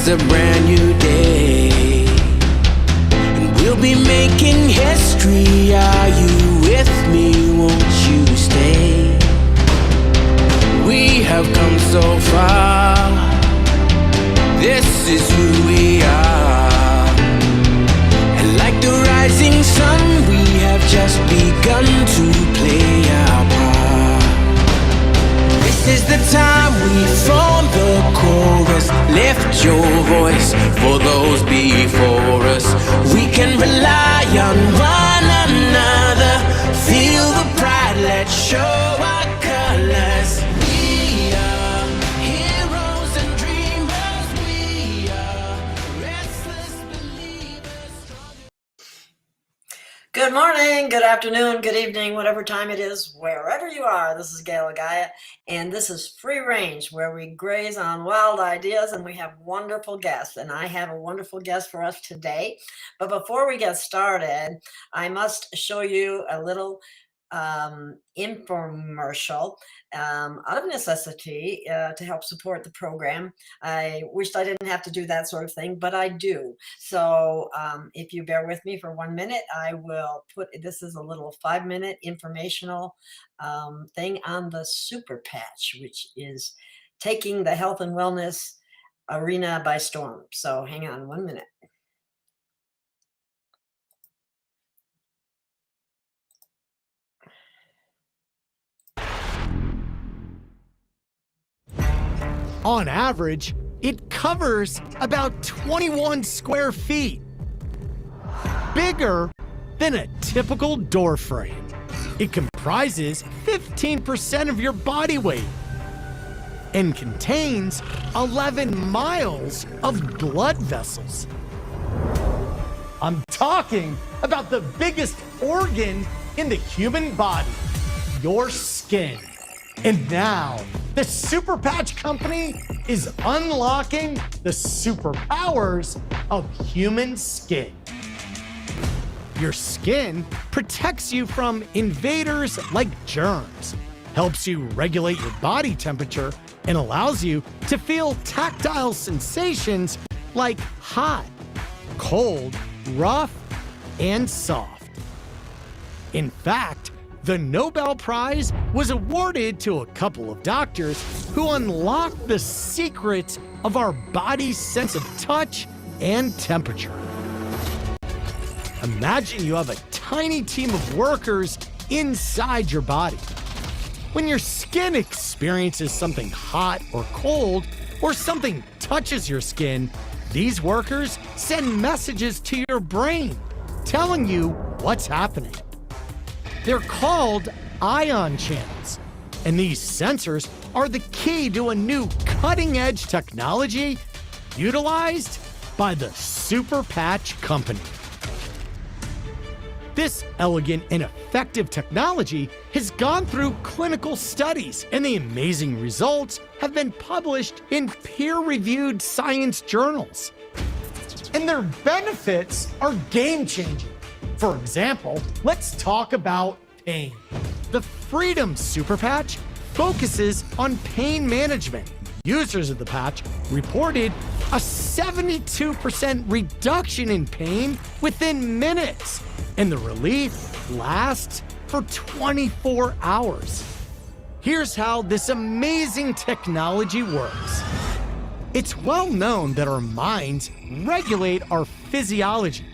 It's a brand new day, and we'll be making history. Are you with me? Won't you stay? We have come so far. This is who we are. And like the rising sun, we have just begun to play our part. This is the time we form the chorus. Lift your voice for those before us. We can rely on one another. Feel the pride, let's show our colors. We are heroes and dreamers. We are restless believers. Good morning, good afternoon, good evening, whatever time it is, wherever you are. This is Gail of Gaia, and this is Free Range, where we graze on wild ideas, and we have wonderful guests. And I have a wonderful guest for us today. But before we get started, I must show you a little infomercial out of necessity to help support the program. I wished I didn't have to do that sort of thing, but I do. So if you bear with me for 1 minute, I will put, this is a little 5-minute informational thing on the SuperPatch, which is taking the health and wellness arena by storm. So hang on 1 minute. On average, it covers about 21 square feet, bigger than a typical door frame. It comprises 15% of your body weight and contains 11 miles of blood vessels. I'm talking about the biggest organ in the human body, your skin. And now, the SuperPatch company is unlocking the superpowers of human skin. Your skin protects you from invaders like germs, helps you regulate your body temperature, and allows you to feel tactile sensations like hot, cold, rough, and soft. In fact, the Nobel Prize was awarded to a couple of doctors who unlocked the secrets of our body's sense of touch and temperature. Imagine you have a tiny team of workers inside your body. When your skin experiences something hot or cold, or something touches your skin, these workers send messages to your brain telling you what's happening. They're called ion channels, and these sensors are the key to a new cutting-edge technology utilized by the SuperPatch company. This elegant and effective technology has gone through clinical studies, and the amazing results have been published in peer-reviewed science journals. And their benefits are game-changing. For example, let's talk about pain. The Freedom SuperPatch focuses on pain management. Users of the patch reported a 72% reduction in pain within minutes, and the relief lasts for 24 hours. Here's how this amazing technology works. It's well known that our minds regulate our physiology.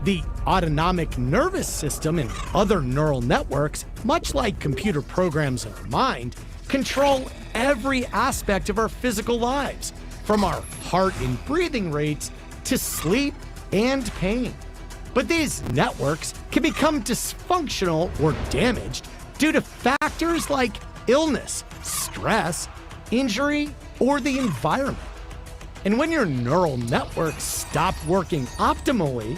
The autonomic nervous system and other neural networks, much like computer programs in our mind, control every aspect of our physical lives, from our heart and breathing rates to sleep and pain. But these networks can become dysfunctional or damaged due to factors like illness, stress, injury, or the environment. And when your neural networks stop working optimally,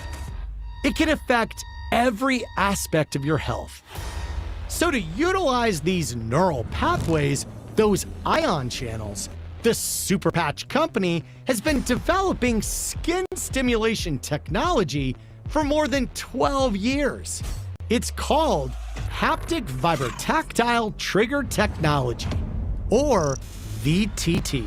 it can affect every aspect of your health. So to utilize these neural pathways, those ion channels, the SuperPatch company has been developing skin stimulation technology for more than 12 years. It's called Haptic Vibrotactile Trigger Technology, or VTT.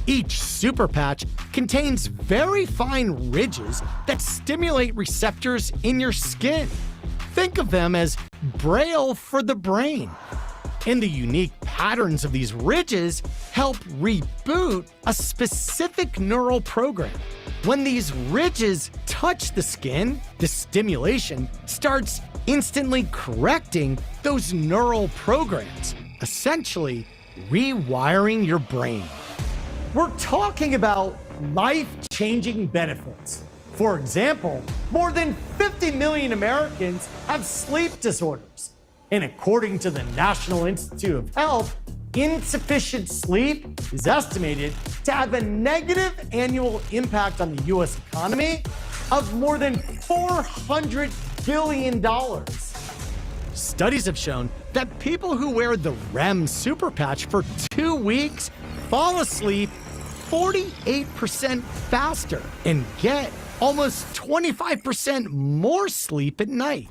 Each super patch contains very fine ridges that stimulate receptors in your skin. Think of them as braille for the brain. And the unique patterns of these ridges help reboot a specific neural program. When these ridges touch the skin, the stimulation starts instantly correcting those neural programs, essentially rewiring your brain. We're talking about life-changing benefits. For example, more than 50 million Americans have sleep disorders. And according to the National Institute of Health, insufficient sleep is estimated to have a negative annual impact on the US economy of more than $400 billion. Studies have shown that people who wear the REM super patch for 2 weeks fall asleep 48% faster and get almost 25% more sleep at night.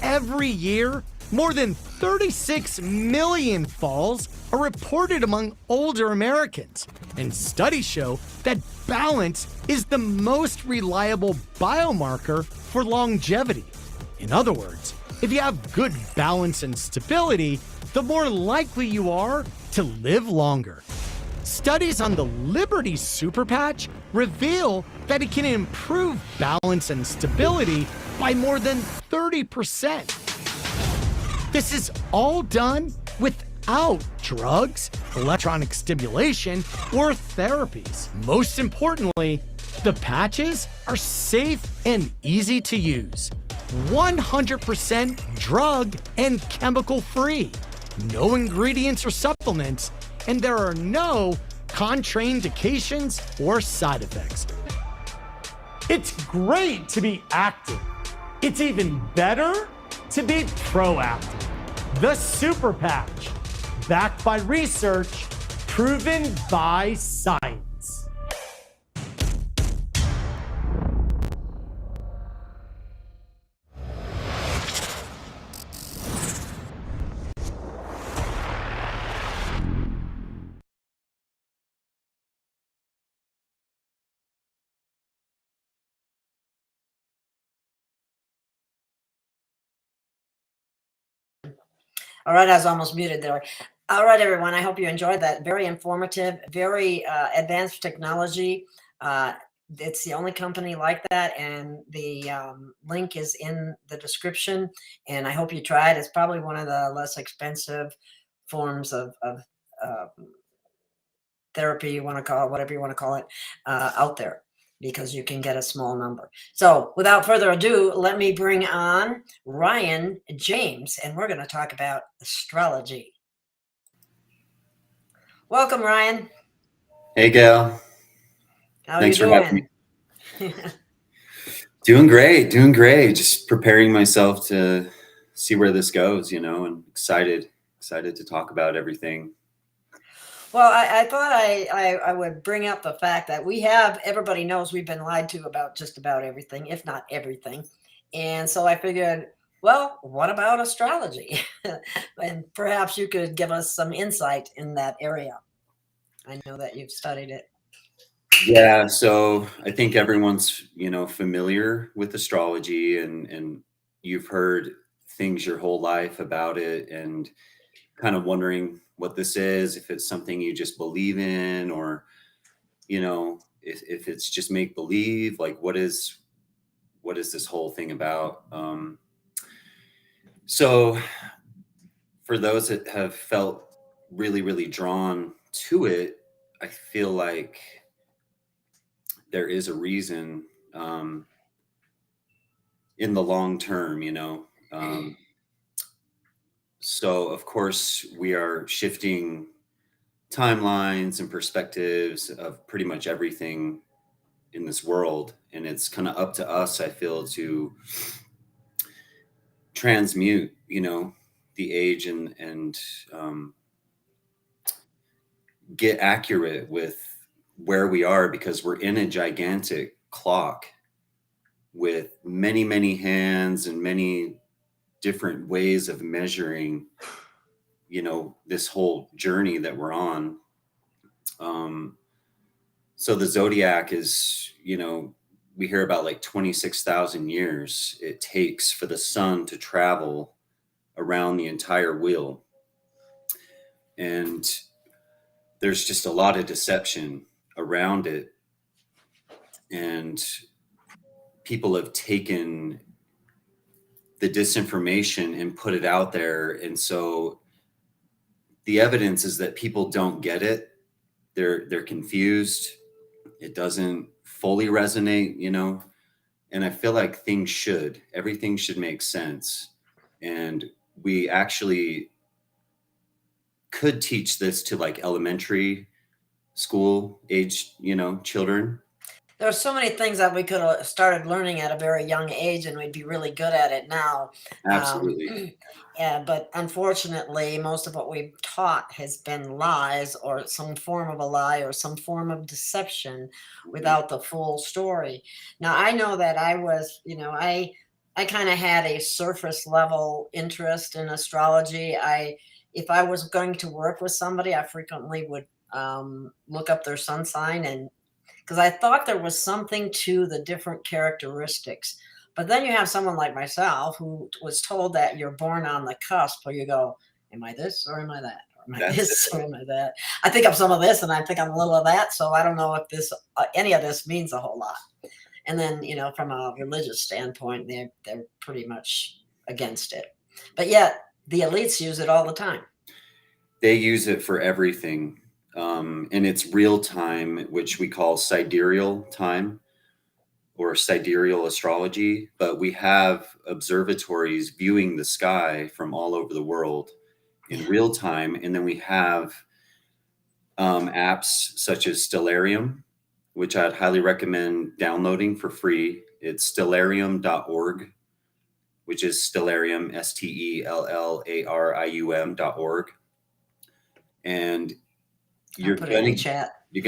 Every year, more than 36 million falls are reported among older Americans, and studies show that balance is the most reliable biomarker for longevity. In other words, if you have good balance and stability, the more likely you are to live longer. Studies on the Liberty Super Patch reveal that it can improve balance and stability by more than 30%. This is all done without drugs, electronic stimulation, or therapies. Most importantly, the patches are safe and easy to use. 100% drug and chemical free. No ingredients or supplements, and there are no contraindications or side effects. It's great to be active. It's even better to be proactive. The Super Patch, backed by research, proven by science. All right, I was almost muted there. All right, everyone, I hope you enjoyed that. Very informative, very advanced technology. It's the only company like that, and the link is in the description, and I hope you try it. It's probably one of the less expensive forms of therapy, you want to call it, whatever you want to call it, out there, because you can get a small number. So without further ado, let me bring on Ryan James, and we're going to talk about astrology. Welcome, Ryan. Hey, Gail. How Thanks are for you having me. Doing great, doing great. Just preparing myself to see where this goes, and excited to talk about everything. Well, I thought I would bring up the fact that everybody knows we've been lied to about just about everything, if not everything. And so I figured, well, what about astrology? And perhaps you could give us some insight in that area. I know that you've studied it. Yeah, so I think everyone's, familiar with astrology, and you've heard things your whole life about it, and kind of wondering what this is, if it's something you just believe in, or, if it's just make believe, like what is this whole thing about? So for those that have felt really, really drawn to it, I feel like there is a reason in the long term, so of course we are shifting timelines and perspectives of pretty much everything in this world. And it's kind of up to us, I feel, to transmute, the age and get accurate with where we are, because we're in a gigantic clock with many, many hands and many different ways of measuring, this whole journey that we're on. So the zodiac is, we hear about like 26,000 years it takes for the sun to travel around the entire wheel. And there's just a lot of deception around it. And people have taken the disinformation and put it out there. And so the evidence is that people don't get it. They're confused. It doesn't fully resonate, and I feel like everything should make sense. And we actually could teach this to like elementary school age, children. There's so many things that we could have started learning at a very young age, and we'd be really good at it now. Absolutely. Yeah, but unfortunately, most of what we've taught has been lies, or some form of a lie, or some form of deception, without the full story. Now, I know that I was, I kind of had a surface level interest in astrology. If I was going to work with somebody, I frequently would look up their sun sign, and because I thought there was something to the different characteristics. But then you have someone like myself who was told that you're born on the cusp, where you go, am I this or am I that? Or am I this or am I that? I think I'm some of this and I think I'm a little of that. So I don't know if this any of this means a whole lot. And then, from a religious standpoint, they're pretty much against it. But yet the elites use it all the time. They use it for everything. And it's real time, which we call sidereal time or sidereal astrology. But we have observatories viewing the sky from all over the world in real time. And then we have apps such as Stellarium, which I'd highly recommend downloading for free. It's stellarium.org, which is Stellarium, STELLARIUM.org. And you're going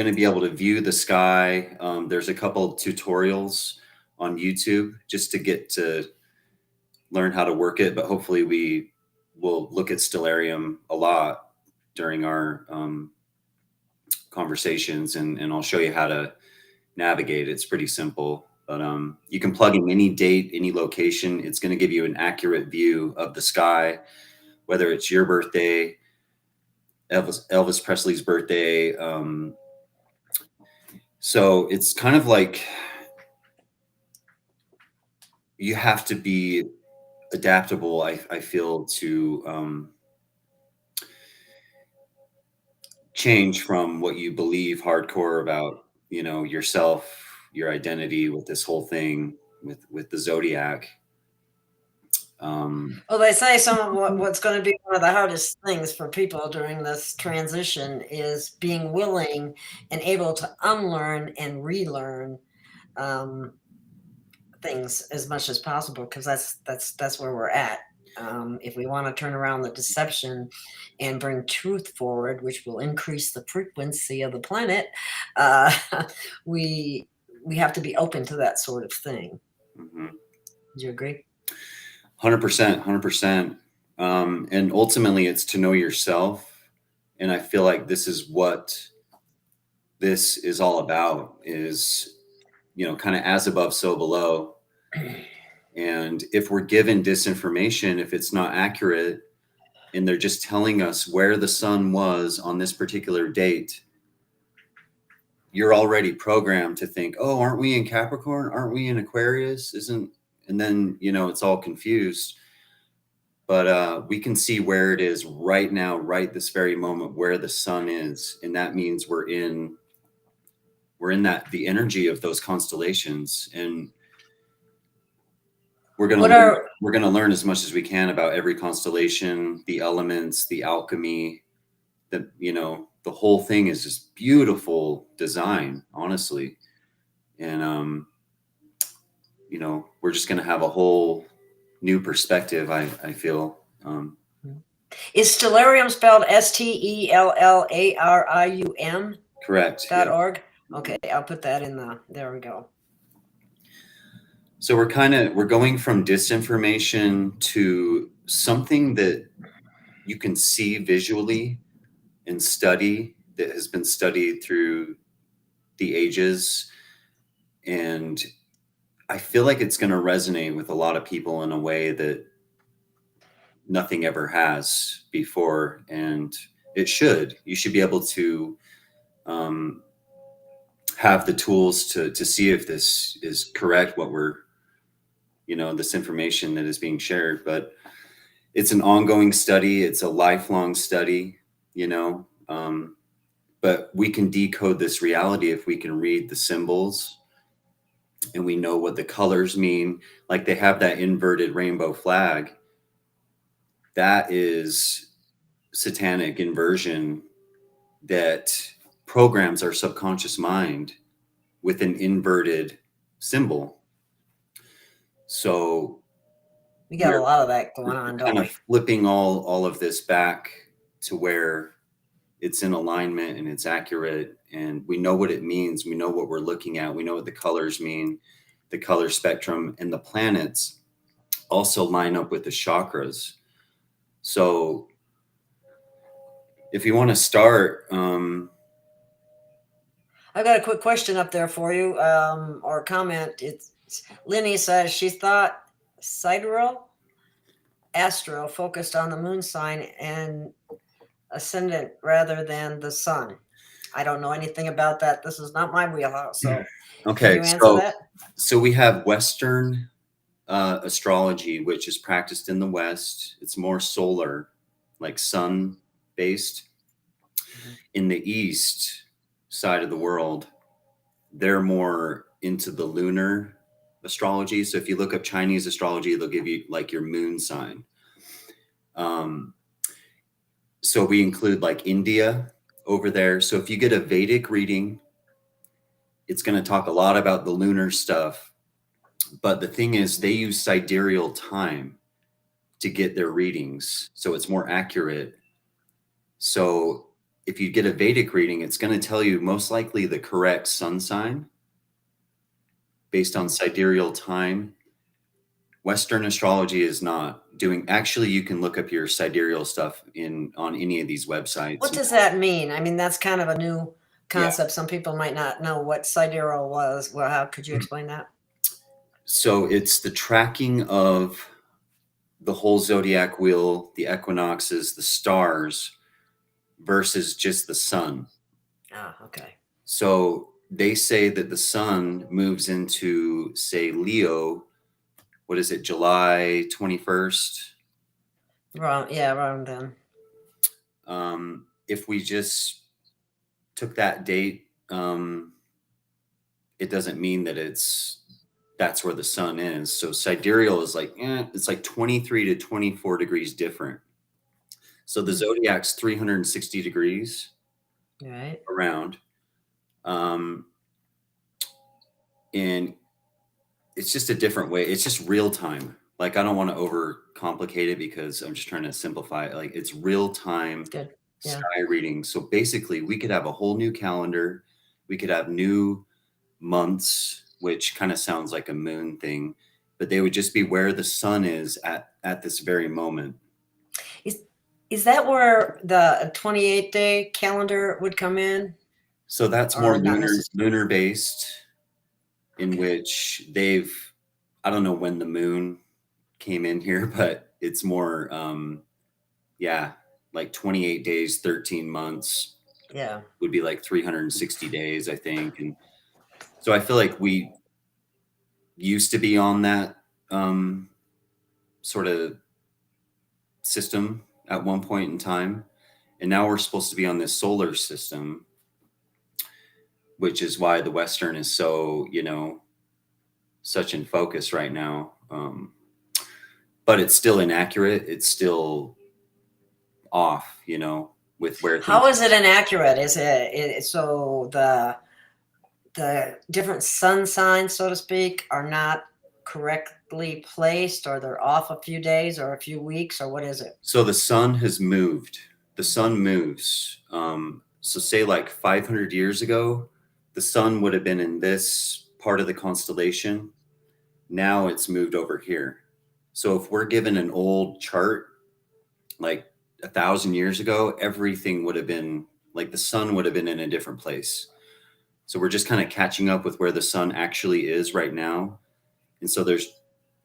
to be able to view the sky. There's a couple of tutorials on YouTube just to get to learn how to work it. But hopefully we will look at Stellarium a lot during our conversations, and I'll show you how to navigate. It's pretty simple, but you can plug in any date, any location. It's going to give you an accurate view of the sky, whether it's your birthday, Elvis Presley's birthday. So it's kind of like you have to be adaptable, I feel, to change from what you believe hardcore about, yourself, your identity, with this whole thing with the zodiac. Well, they say some of what's going to be one of the hardest things for people during this transition is being willing and able to unlearn and relearn things as much as possible, because that's where we're at. If we want to turn around the deception and bring truth forward, which will increase the frequency of the planet, we have to be open to that sort of thing. Mm-hmm. Do you agree? 100%. And ultimately it's to know yourself. And I feel like this is what this is all about, is, kind of as above, so below. And if we're given disinformation, if it's not accurate, and they're just telling us where the sun was on this particular date, you're already programmed to think, oh, aren't we in Capricorn? Aren't we in Aquarius? And then, it's all confused. But we can see where it is right now, right this very moment, where the sun is. And that means we're in the energy of those constellations. And we're going to learn as much as we can about every constellation, the elements, the alchemy, the whole thing is just beautiful design, honestly. And, we're just going to have a whole new perspective, I feel. Is Stellarium spelled STELLARIUM? Correct. .org? Okay, I'll put that in there we go. So we're going from disinformation to something that you can see visually and study that has been studied through the ages. And I feel like it's going to resonate with a lot of people in a way that nothing ever has before. And it should. You should be able to have the tools to see if this is correct, what we're, this information that is being shared. But it's an ongoing study. It's a lifelong study, but we can decode this reality if we can read the symbols and we know what the colors mean. Like they have that inverted rainbow flag. That is satanic inversion that programs our subconscious mind with an inverted symbol. So we got a lot of that going on, don't kind we? of flipping all of this back to where it's in alignment and it's accurate, and we know what it means. We know what we're looking at. We know what the colors mean, the color spectrum, and the planets also line up with the chakras. So if you want to start, I've got a quick question up there for you, or a comment. It's Lenny says she thought sidereal astro focused on the moon sign and ascendant rather than the sun. I don't know anything about that. This is not my wheelhouse. So okay, can you answer that? So we have Western astrology, which is practiced in the West. It's more solar, like sun based. In the East side of the world, they're more into the lunar astrology. So if you look up Chinese astrology, they'll give you like your moon sign. So we include like India over there. So if you get a Vedic reading, it's going to talk a lot about the lunar stuff. But the thing is, they use sidereal time to get their readings. So it's more accurate. So if you get a Vedic reading, it's going to tell you most likely the correct sun sign based on sidereal time. Western astrology is not doing. Actually, you can look up your sidereal stuff on any of these websites. What does that mean? I mean, that's kind of a new concept. Yeah. Some people might not know what sidereal was. Well, how could you explain that? So it's the tracking of the whole zodiac wheel, the equinoxes, the stars, versus just the sun. Ah, okay. So they say that the sun moves into, say, Leo. What is it, July 21st? Around then. If we just took that date, it doesn't mean that that's where the sun is. So sidereal is like, it's like 23 to 24 degrees different. So the zodiac's 360 degrees around. And it's just a different way. It's just real time. Like, I don't want to overcomplicate it because I'm just trying to simplify it. Like, it's real time sky reading. So basically we could have a whole new calendar. We could have new months, which kind of sounds like a moon thing, but they would just be where the sun is at this very moment. Is that where the 28-day calendar would come in? So that's more lunar based, in which I don't know when the moon came in here, but it's more, like 28 days, 13 months. Yeah. Would be like 360 days, I think. And so I feel like we used to be on that sort of system at one point in time. And now we're supposed to be on this solar system, which is why the Western is so, such in focus right now. But it's still inaccurate. It's still off, with where things. How is it inaccurate? Is it so the different sun signs, so to speak, are not correctly placed, or they're off a few days or a few weeks, or what is it? So the sun has moved. The sun moves. So say like 500 years ago, the sun would have been in this part of the constellation. Now it's moved over here. So if we're given an old chart, like 1,000 years ago, everything would have been Like the sun would have been in a different place. So we're just kind of catching up with where the sun actually is right now. And so there's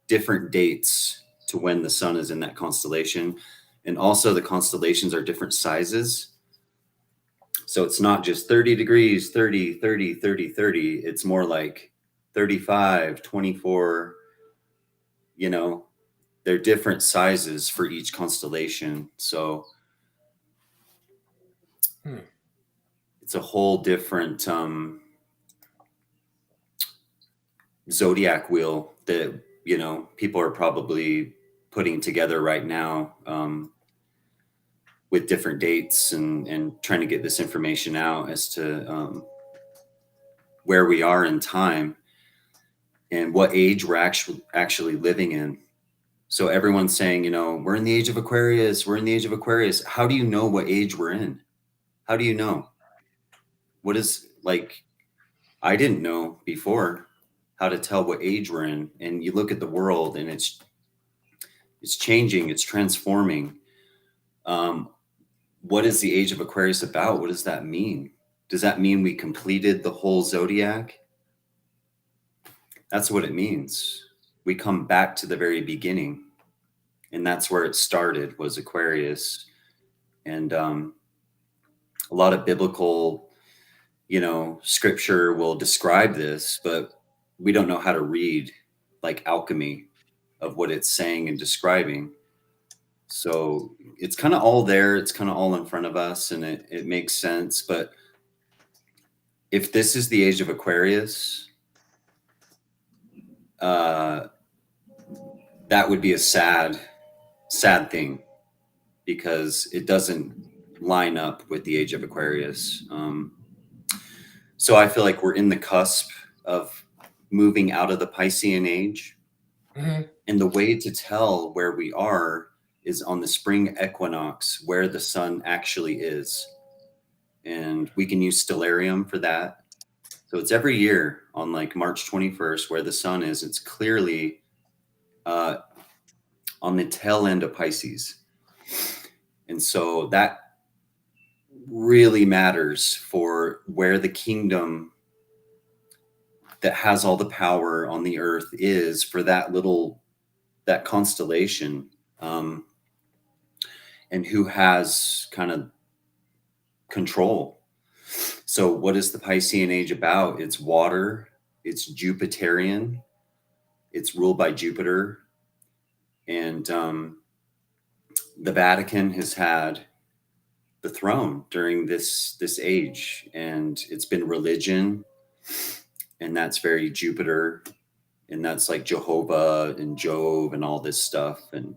different dates to when the sun is in that constellation. And also the constellations are different sizes. So it's not just 30 degrees, 30, 30, 30, 30. It's more like 35, 24, you know, they're different sizes for each constellation. So it's a whole different zodiac wheel that, you know, people are probably putting together right now with different dates and trying to get this information out as to where we are in time and what age we're actually living in. So everyone's saying, you know, we're in the age of Aquarius, we're in the age of Aquarius. How do you know what age we're in? How do you know? What is, like, I didn't know before how to tell what age we're in. And you look at the world and it's changing, it's transforming. What is the age of Aquarius about? What does that mean? Does that mean we completed the whole zodiac? That's what it means. We come back to the very beginning, and that's where it started, was Aquarius. And a lot of biblical, you know, scripture will describe this, but we don't know how to read like alchemy of what it's saying and describing. So it's kind of all there. It's kind of all in front of us, and it makes sense. But if this is the age of Aquarius, that would be a sad thing, because it doesn't line up with the age of Aquarius. So I feel like we're in the cusp of moving out of the Piscean age. Mm-hmm. And the way to tell where we are is on the spring equinox, where the sun actually is. And we can use stellarium for that. So it's every year on like March 21st where the sun is. It's clearly on the tail end of Pisces. And so that really matters for where the kingdom that has all the power on the earth is for that constellation, and who has kind of control. So what is the Piscean age about? It's water, it's Jupiterian, it's ruled by Jupiter. And the Vatican has had the throne during this age, and it's been religion, and that's very Jupiter, and that's like Jehovah and Jove and all this stuff, and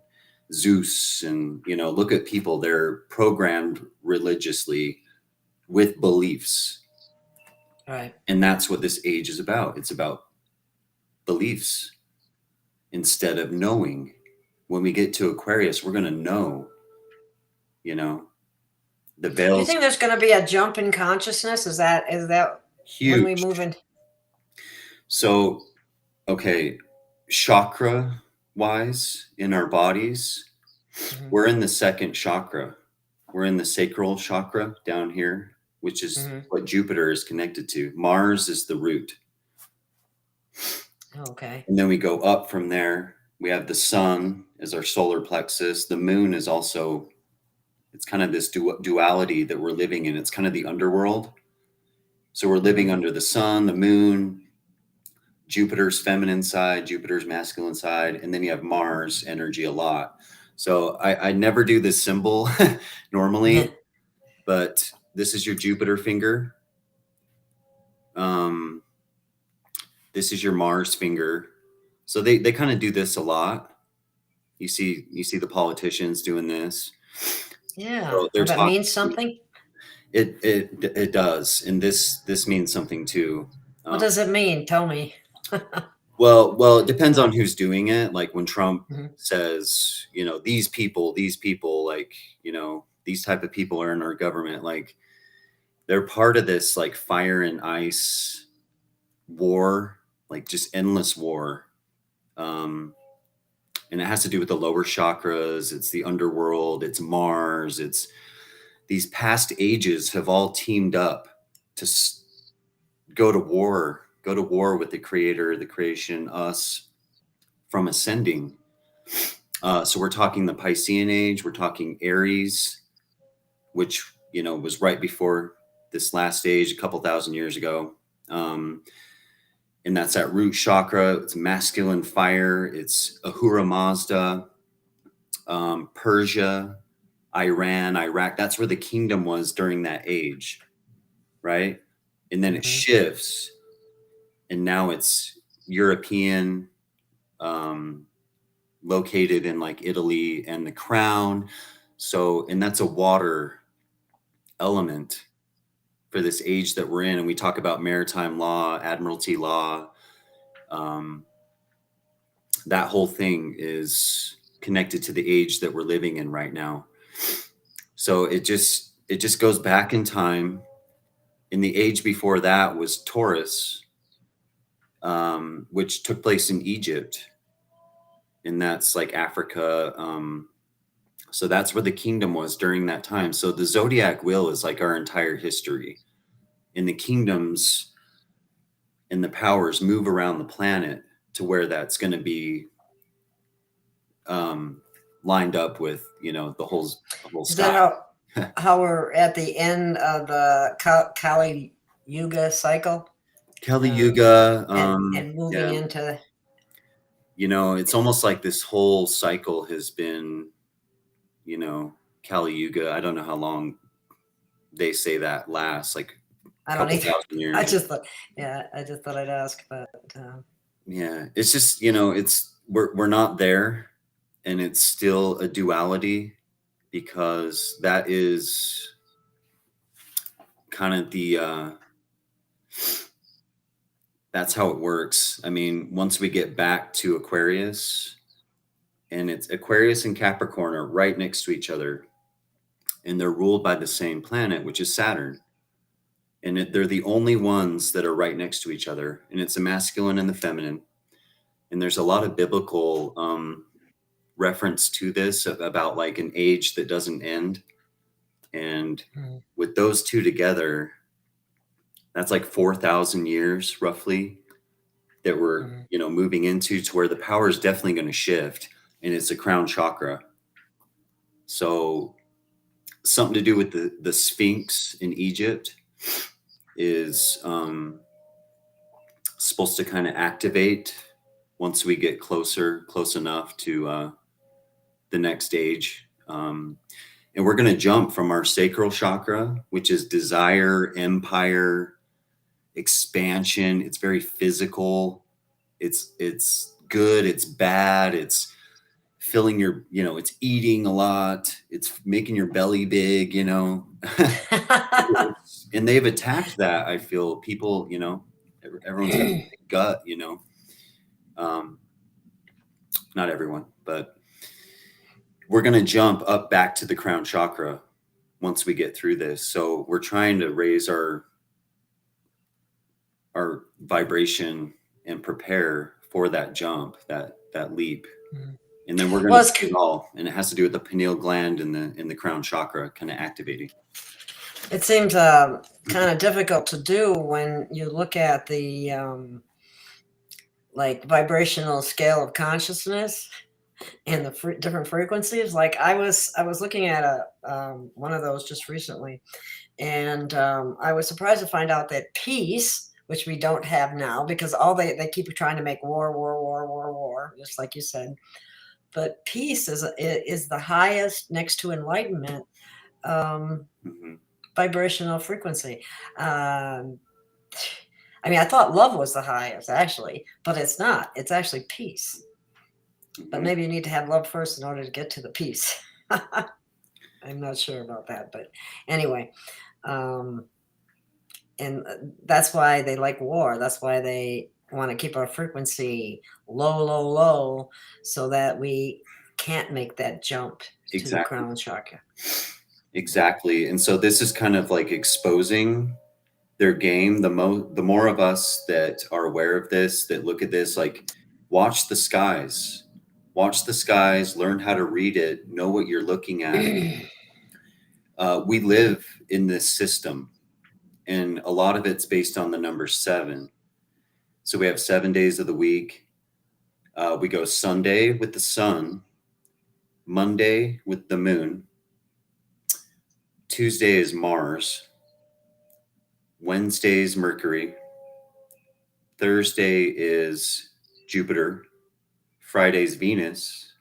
Zeus. And, you know, look at people, they're programmed religiously with beliefs. Right. And that's what this age is about. It's about beliefs instead of knowing. When we get to Aquarius, we're going to know, you know, the veils. Do you think there's going to be a jump in consciousness? Is that huge when we move in? So, okay, chakra wise in our bodies, we're in the second chakra. We're in the sacral chakra down here, which is what Jupiter is connected to. Mars is the root. Okay. And then we go up from there. We have the sun as our solar plexus. The moon is also, it's kind of this duality that we're living in. It's kind of the underworld. So we're living under the sun, the moon, Jupiter's feminine side, Jupiter's masculine side, and then you have Mars energy a lot. So I never do this symbol normally, but this is your Jupiter finger. This is your Mars finger. So they kind of do this a lot. You see the politicians doing this. Yeah. So that means something? It does. And this means something too. What does it mean? Tell me. Well, it depends on who's doing it. Like when Trump says, you know, these people, like, you know, these type of people are in our government, like they're part of this like fire and ice war, like just endless war. And it has to do with the lower chakras. It's the underworld. It's Mars. It's these past ages have all teamed up to go to war with the creator, the creation, us, from ascending. So we're talking the Piscean age, we're talking Aries, which, you know, was right before this last age, a couple thousand years ago. And that's that root chakra. It's masculine fire. It's Ahura Mazda, Persia, Iran, Iraq. That's where the kingdom was during that age, right? And then it shifts, and now it's European, located in like Italy, and the crown. So, and that's a water element for this age that we're in. And we talk about maritime law, admiralty law. That whole thing is connected to the age that we're living in right now. So it just goes back in time. And the age before that was Taurus, which took place in Egypt. And that's like Africa. So that's where the kingdom was during that time. So the zodiac wheel is like our entire history. And the kingdoms and the powers move around the planet to where that's going to be lined up with, you know, the whole Is stuff. that how we're at the end of the Kali Yuga cycle? Kali Yuga. And moving into... You know, it's almost like this whole cycle has been, you know, Kali Yuga. I don't know how long they say that lasts, like I don't either. years. I just thought I'd ask, but yeah, it's just, you know, we're not there, and it's still a duality, because that is kind of the that's how it works. I mean, once we get back to Aquarius, and it's Aquarius and Capricorn are right next to each other, and they're ruled by the same planet, which is Saturn. And they're the only ones that are right next to each other. And it's the masculine and the feminine. And there's a lot of biblical reference to this about like an age that doesn't end. And with those two together, that's like 4,000 years roughly that we're, you know, moving into, to where the power is definitely going to shift. And it's a crown chakra. So something to do with the Sphinx in Egypt is supposed to kind of activate once we get close enough to the next stage. And we're going to jump from our sacral chakra, which is desire, empire, expansion. It's very physical. It's good. It's bad. It's filling your, you know, it's eating a lot. It's making your belly big, you know. And they've attacked that. I feel people, you know, everyone's got a big gut, you know. Not everyone, but we're going to jump up back to the crown chakra once we get through this. So we're trying to raise our vibration and prepare for that jump, that leap. And then we're going to do it all. And it has to do with the pineal gland and the crown chakra kind of activating. It seems kind of difficult to do when you look at the like vibrational scale of consciousness and the different frequencies. Like I was looking at one of those just recently, and I was surprised to find out that peace, which we don't have now, because all they keep trying to make war, just like you said. But peace is the highest, next to enlightenment, vibrational frequency. I mean, I thought love was the highest, actually, but it's not. It's actually peace. But maybe you need to have love first in order to get to the peace. I'm not sure about that, but anyway. And that's why they like war. That's why they want to keep our frequency low, so that we can't make that jump to the crown chakra. Exactly. And so this is kind of like exposing their game. The more of us that are aware of this, that look at this, like watch the skies, learn how to read it, know what you're looking at. We live in this system, and a lot of it's based on the number 7. So we have 7 days of the week. We go Sunday with the sun, Monday with the moon, Tuesday is Mars, Wednesday is Mercury, Thursday is Jupiter, Friday's Venus,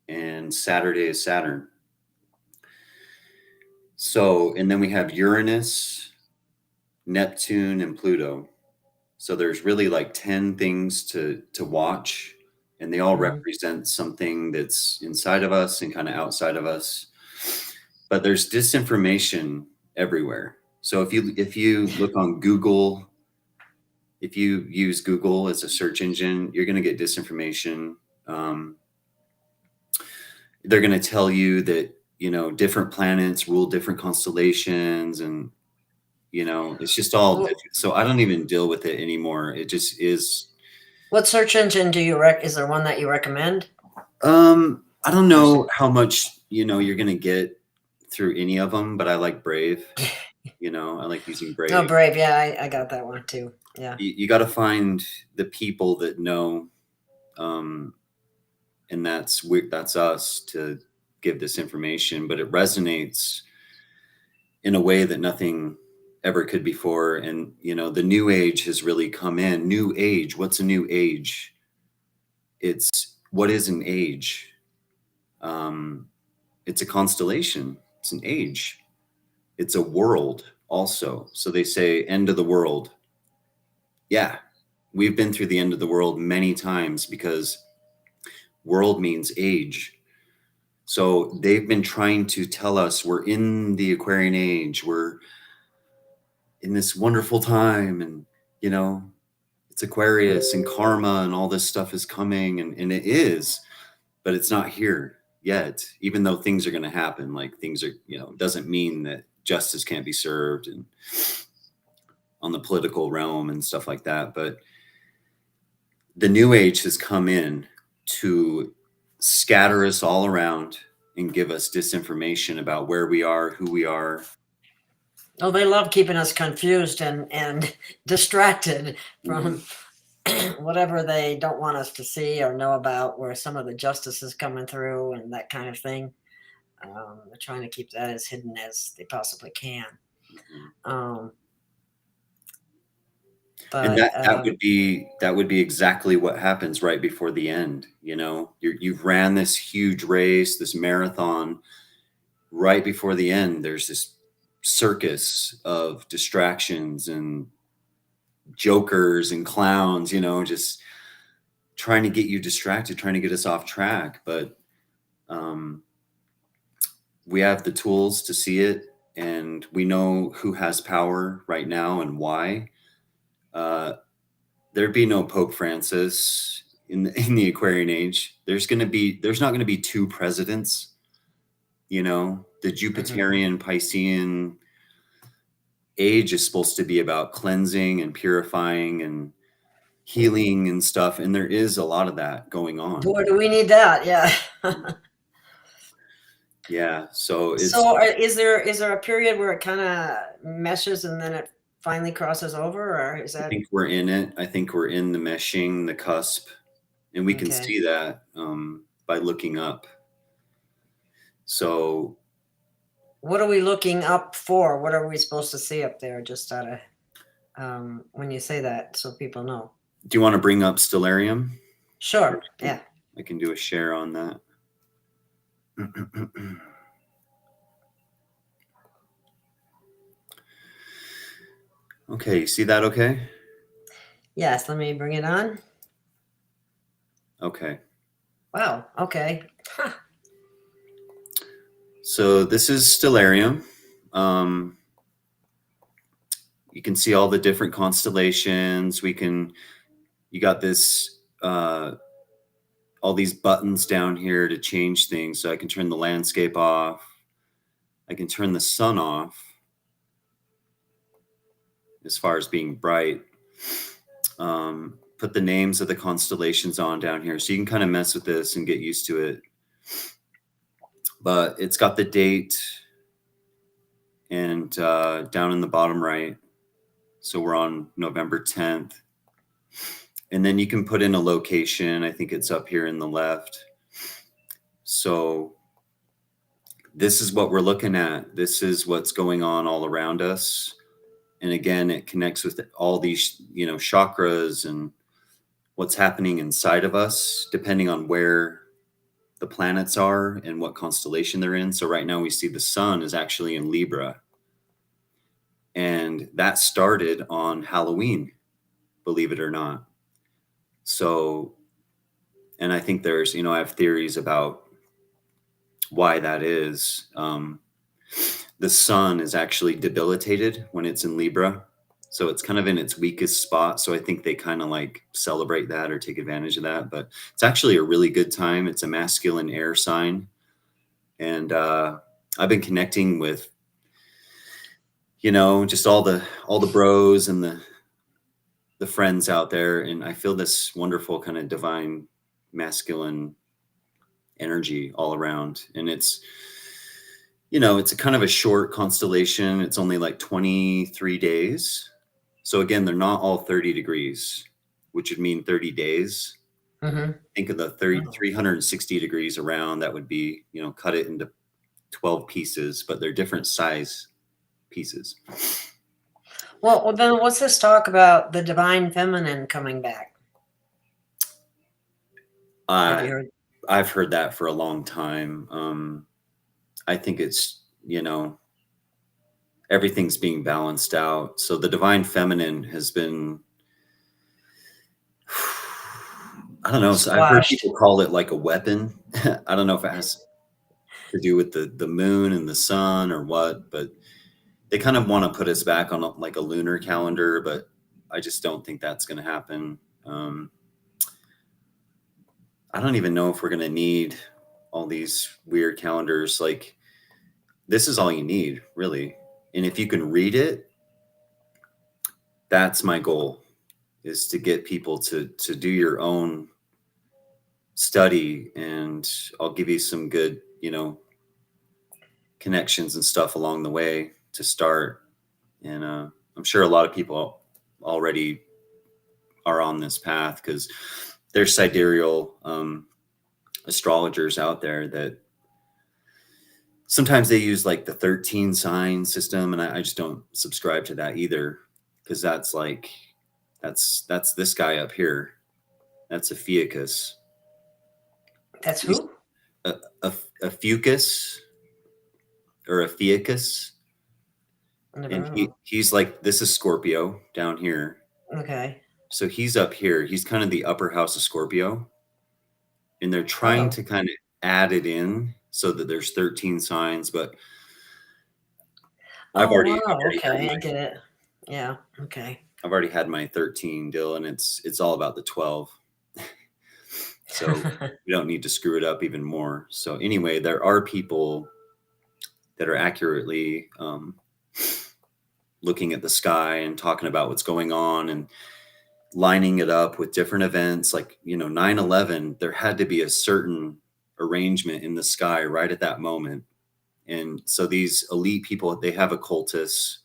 and Saturday is Saturn. So, and then we have Uranus, Neptune, and Pluto. So there's really like 10 things to watch, and they all represent something that's inside of us and kind of outside of us. But there's disinformation everywhere. So if you look on Google, if you use Google as a search engine, you're going to get disinformation. They're going to tell you that, you know, different planets rule different constellations, and, you know, it's just all different. So I don't even deal with it anymore. It just is. What search engine do you is there one that you recommend? I don't know how much, you know, you're going to get through any of them, but I like Brave. You know, I like using Brave. Oh, Brave. Yeah, I got that one too. Yeah. You got to find the people that know, and that's us to give this information, but it resonates in a way that nothing ever could before. And, you know, the new age has really come in. New age. What's a new age? What is an age? It's a constellation. It's an age. It's a world also. So they say end of the world. Yeah, we've been through the end of the world many times, because world means age. So they've been trying to tell us we're in the Aquarian age. We're in this wonderful time, and, you know, it's Aquarius and karma and all this stuff is coming, and it is, but it's not here yet, even though things are going to happen. Like, things are, you know, doesn't mean that justice can't be served and on the political realm and stuff like that. But the new age has come in to scatter us all around and give us disinformation about where we are, who we are. Oh, they love keeping us confused and distracted from whatever they don't want us to see or know about, where some of the justice is coming through and that kind of thing. They're trying to keep that as hidden as they possibly can. But, and that would be exactly what happens right before the end. You know, you've ran this huge race, this marathon. Right before the end, there's this circus of distractions and jokers and clowns, you know, just trying to get you distracted, trying to get us off track. But we have the tools to see it, and we know who has power right now and why. There'd be no Pope Francis in the Aquarian age. There's not going to be 2 presidents. You know, the Jupiterian Piscean age is supposed to be about cleansing and purifying and healing and stuff, and there is a lot of that going on. Boy, do we need that? Yeah. Yeah. So is there a period where it kind of meshes and then it finally crosses over, or is that? I think we're in it. I think we're in the meshing, the cusp, and we can see that by looking up. So what are we looking up for? What are we supposed to see up there? Just out of when you say that, so people know. Do you want to bring up Stellarium? Sure. Yeah. I can do a share on that. Okay, you see that okay? Yes, let me bring it on. Okay. Wow, okay. Huh. So this is Stellarium. You can see all the different constellations. You got this, all these buttons down here to change things. So I can turn the landscape off. I can turn the sun off as far as being bright. Put the names of the constellations on down here. So you can kind of mess with this and get used to it. But it's got the date and down in the bottom right. So we're on November 10th. And then you can put in a location. I think it's up here in the left. So this is what we're looking at. This is what's going on all around us. And again, it connects with all these, chakras and what's happening inside of us, depending on where the planets are and what constellation they're in. So right now we see the sun is actually in Libra. And that started on Halloween, believe it or not. So, and I think there's, I have theories about why that is. The sun is actually debilitated when it's in Libra. So it's kind of in its weakest spot. So I think they kind of like celebrate that or take advantage of that. But it's actually a really good time. It's a masculine air sign. And I've been connecting with, just all the bros and the friends out there. And I feel this wonderful kind of divine masculine energy all around. And it's, it's a kind of a short constellation. It's only like 23 days. So again, they're not all 30 degrees, which would mean 30 days. Mm-hmm. Think of the 360 degrees around. That would be, cut it into 12 pieces, but they're different size pieces. Well, then what's this talk about the divine feminine coming back? Have you heard? I've heard that for a long time. I think it's, everything's being balanced out. So the divine feminine has been, I don't know. So I've heard people call it like a weapon. I don't know if it has to do with the moon and the sun or what, but they kind of want to put us back on like a lunar calendar, but I just don't think that's going to happen. I don't even know if we're going to need all these weird calendars. Like, this is all you need, really. And if you can read it, that's my goal, is to get people to do your own study. And I'll give you some good, connections and stuff along the way to start. And I'm sure a lot of people already are on this path, because there's sidereal astrologers out there that sometimes they use like the 13 sign system. And I just don't subscribe to that either, because that's like, that's this guy up here. That's a Ophiuchus. That's who? A fucus or a Ophiuchus. And he's like, this is Scorpio down here. Okay. So he's up here. He's kind of the upper house of Scorpio. And they're trying to kind of add it in so that there's 13 signs, but I've already okay, I get it. Yeah. Okay. I've already had my 13 deal, and it's all about the 12. So we don't need to screw it up even more. So anyway, there are people that are accurately looking at the sky and talking about what's going on and lining it up with different events. Like, 9/11, there had to be a certain arrangement in the sky right at that moment. And so these elite people, they have occultists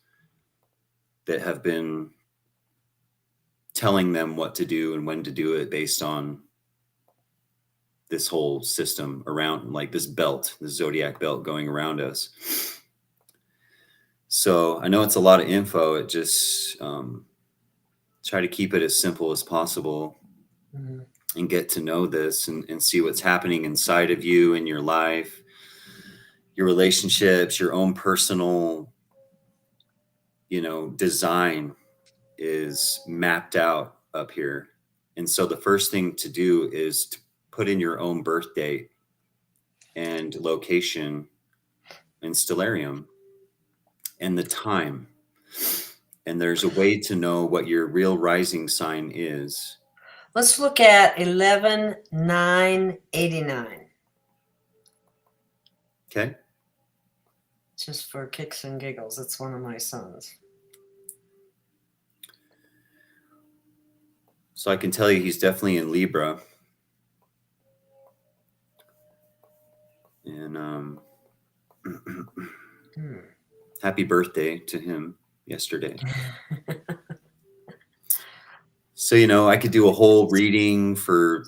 that have been telling them what to do and when to do it based on this whole system around, like this belt, the zodiac belt going around us. So I know it's a lot of info. It just try to keep it as simple as possible. Mm-hmm. And get to know this and see what's happening inside of you in your life, your relationships, your own personal, design is mapped out up here. And so the first thing to do is to put in your own birth date and location and stellarium and the time. And there's a way to know what your real rising sign is. Let's look at 11/9/89. Okay. Just for kicks and giggles. It's one of my sons. So I can tell you he's definitely in Libra. And Happy birthday to him yesterday. So, I could do a whole reading for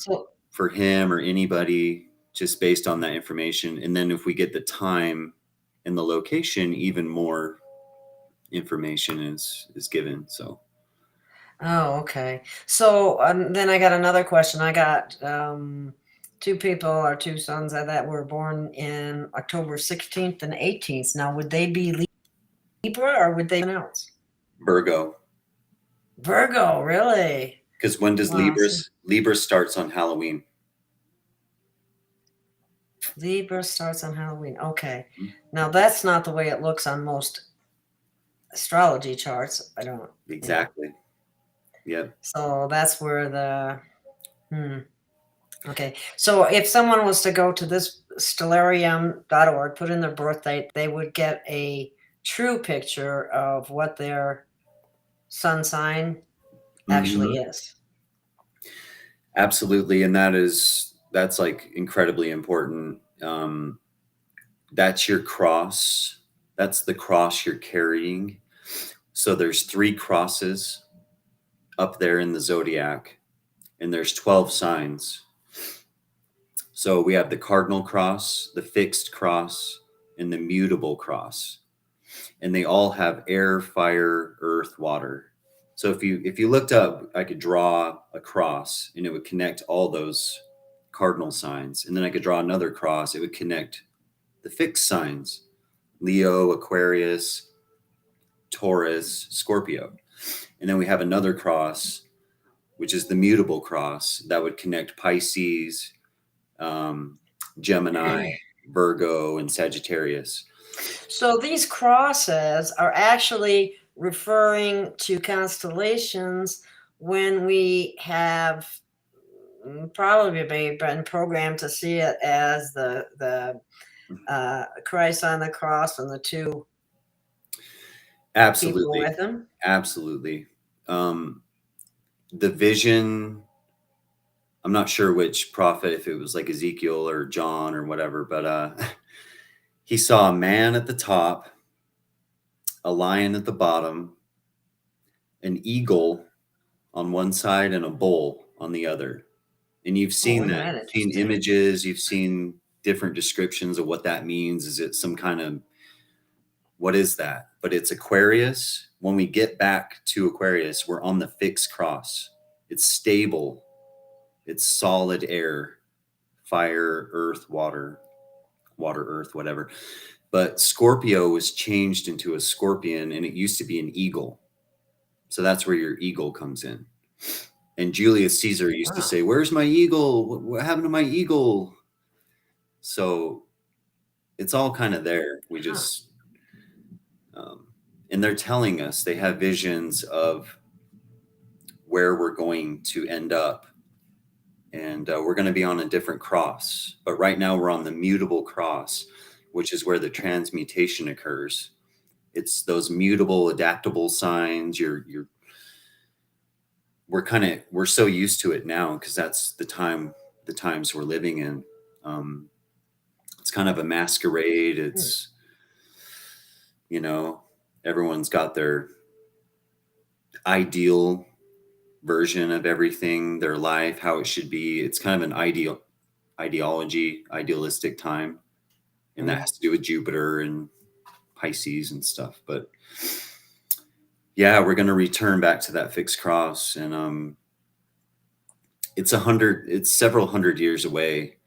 him or anybody just based on that information. And then if we get the time and the location, even more information is given. So. Oh, okay. So then I got another question. I got two people, or two sons that were born in October 16th and 18th. Now, would they be Libra or would they be someone else? Virgo. Virgo, really? Because when does Libra starts on Halloween? Libra starts on Halloween. Okay. Now, that's not the way it looks on most astrology charts. I don't. Exactly. Yep. So that's where okay. So if someone was to go to this stellarium.org, put in their birth date, they would get a true picture of what their sun sign actually is. Absolutely. And that's like incredibly important. That's your cross. That's the cross you're carrying. So there's 3 crosses up there in the zodiac, and there's 12 signs. So we have the cardinal cross, the fixed cross, and the mutable cross. And they all have air, fire, earth, water. So if you looked up, I could draw a cross and it would connect all those cardinal signs. And then I could draw another cross. It would connect the fixed signs: Leo, Aquarius, Taurus, Scorpio. And then we have another cross, which is the mutable cross, that would connect Pisces, Gemini, Virgo, and Sagittarius. So these crosses are actually referring to constellations when we have probably been programmed to see it as the Christ on the cross and the 2 Absolutely. people with him. Absolutely. The vision, I'm not sure which prophet, if it was like Ezekiel or John or whatever, but he saw a man at the top, a lion at the bottom, an eagle on one side, and a bull on the other. And you've seen that. You've seen images, you've seen different descriptions of what that means. Is it some kind of, what is that? But it's Aquarius. When we get back to Aquarius, we're on the fixed cross. It's stable. It's solid air, fire, earth, water, earth, whatever. But Scorpio was changed into a scorpion, and it used to be an eagle. So that's where your eagle comes in. And Julius Caesar used to say, "Where's my eagle? What happened to my eagle?" So it's all kind of there. We just, and they're telling us, they have visions of where we're going to end up. And we're going to be on a different cross. But right now we're on the mutable cross, which is where the transmutation occurs. It's those mutable, adaptable signs. We're so used to it now because that's the times we're living in. It's kind of a masquerade. It's, everyone's got their ideal version of everything, their life, how it should be. It's kind of an idealistic time. And that has to do with Jupiter and Pisces and stuff. But yeah, we're going to return back to that fixed cross. And it's several hundred years away.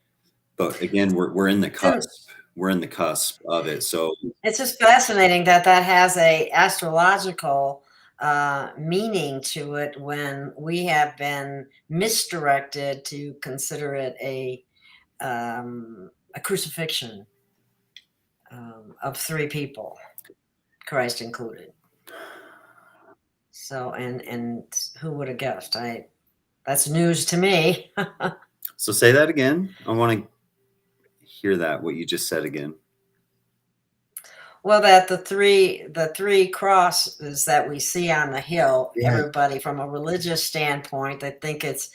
But again, we're in the cusp. We're in the cusp of it. So it's just fascinating that has a astrological meaning to it when we have been misdirected to consider it a crucifixion of 3 people, Christ included. So, and who would have guessed? That's news to me. So say that again. I want to hear that, what you just said again. Well, that the three crosses that we see on the hill, everybody from a religious standpoint, they think it's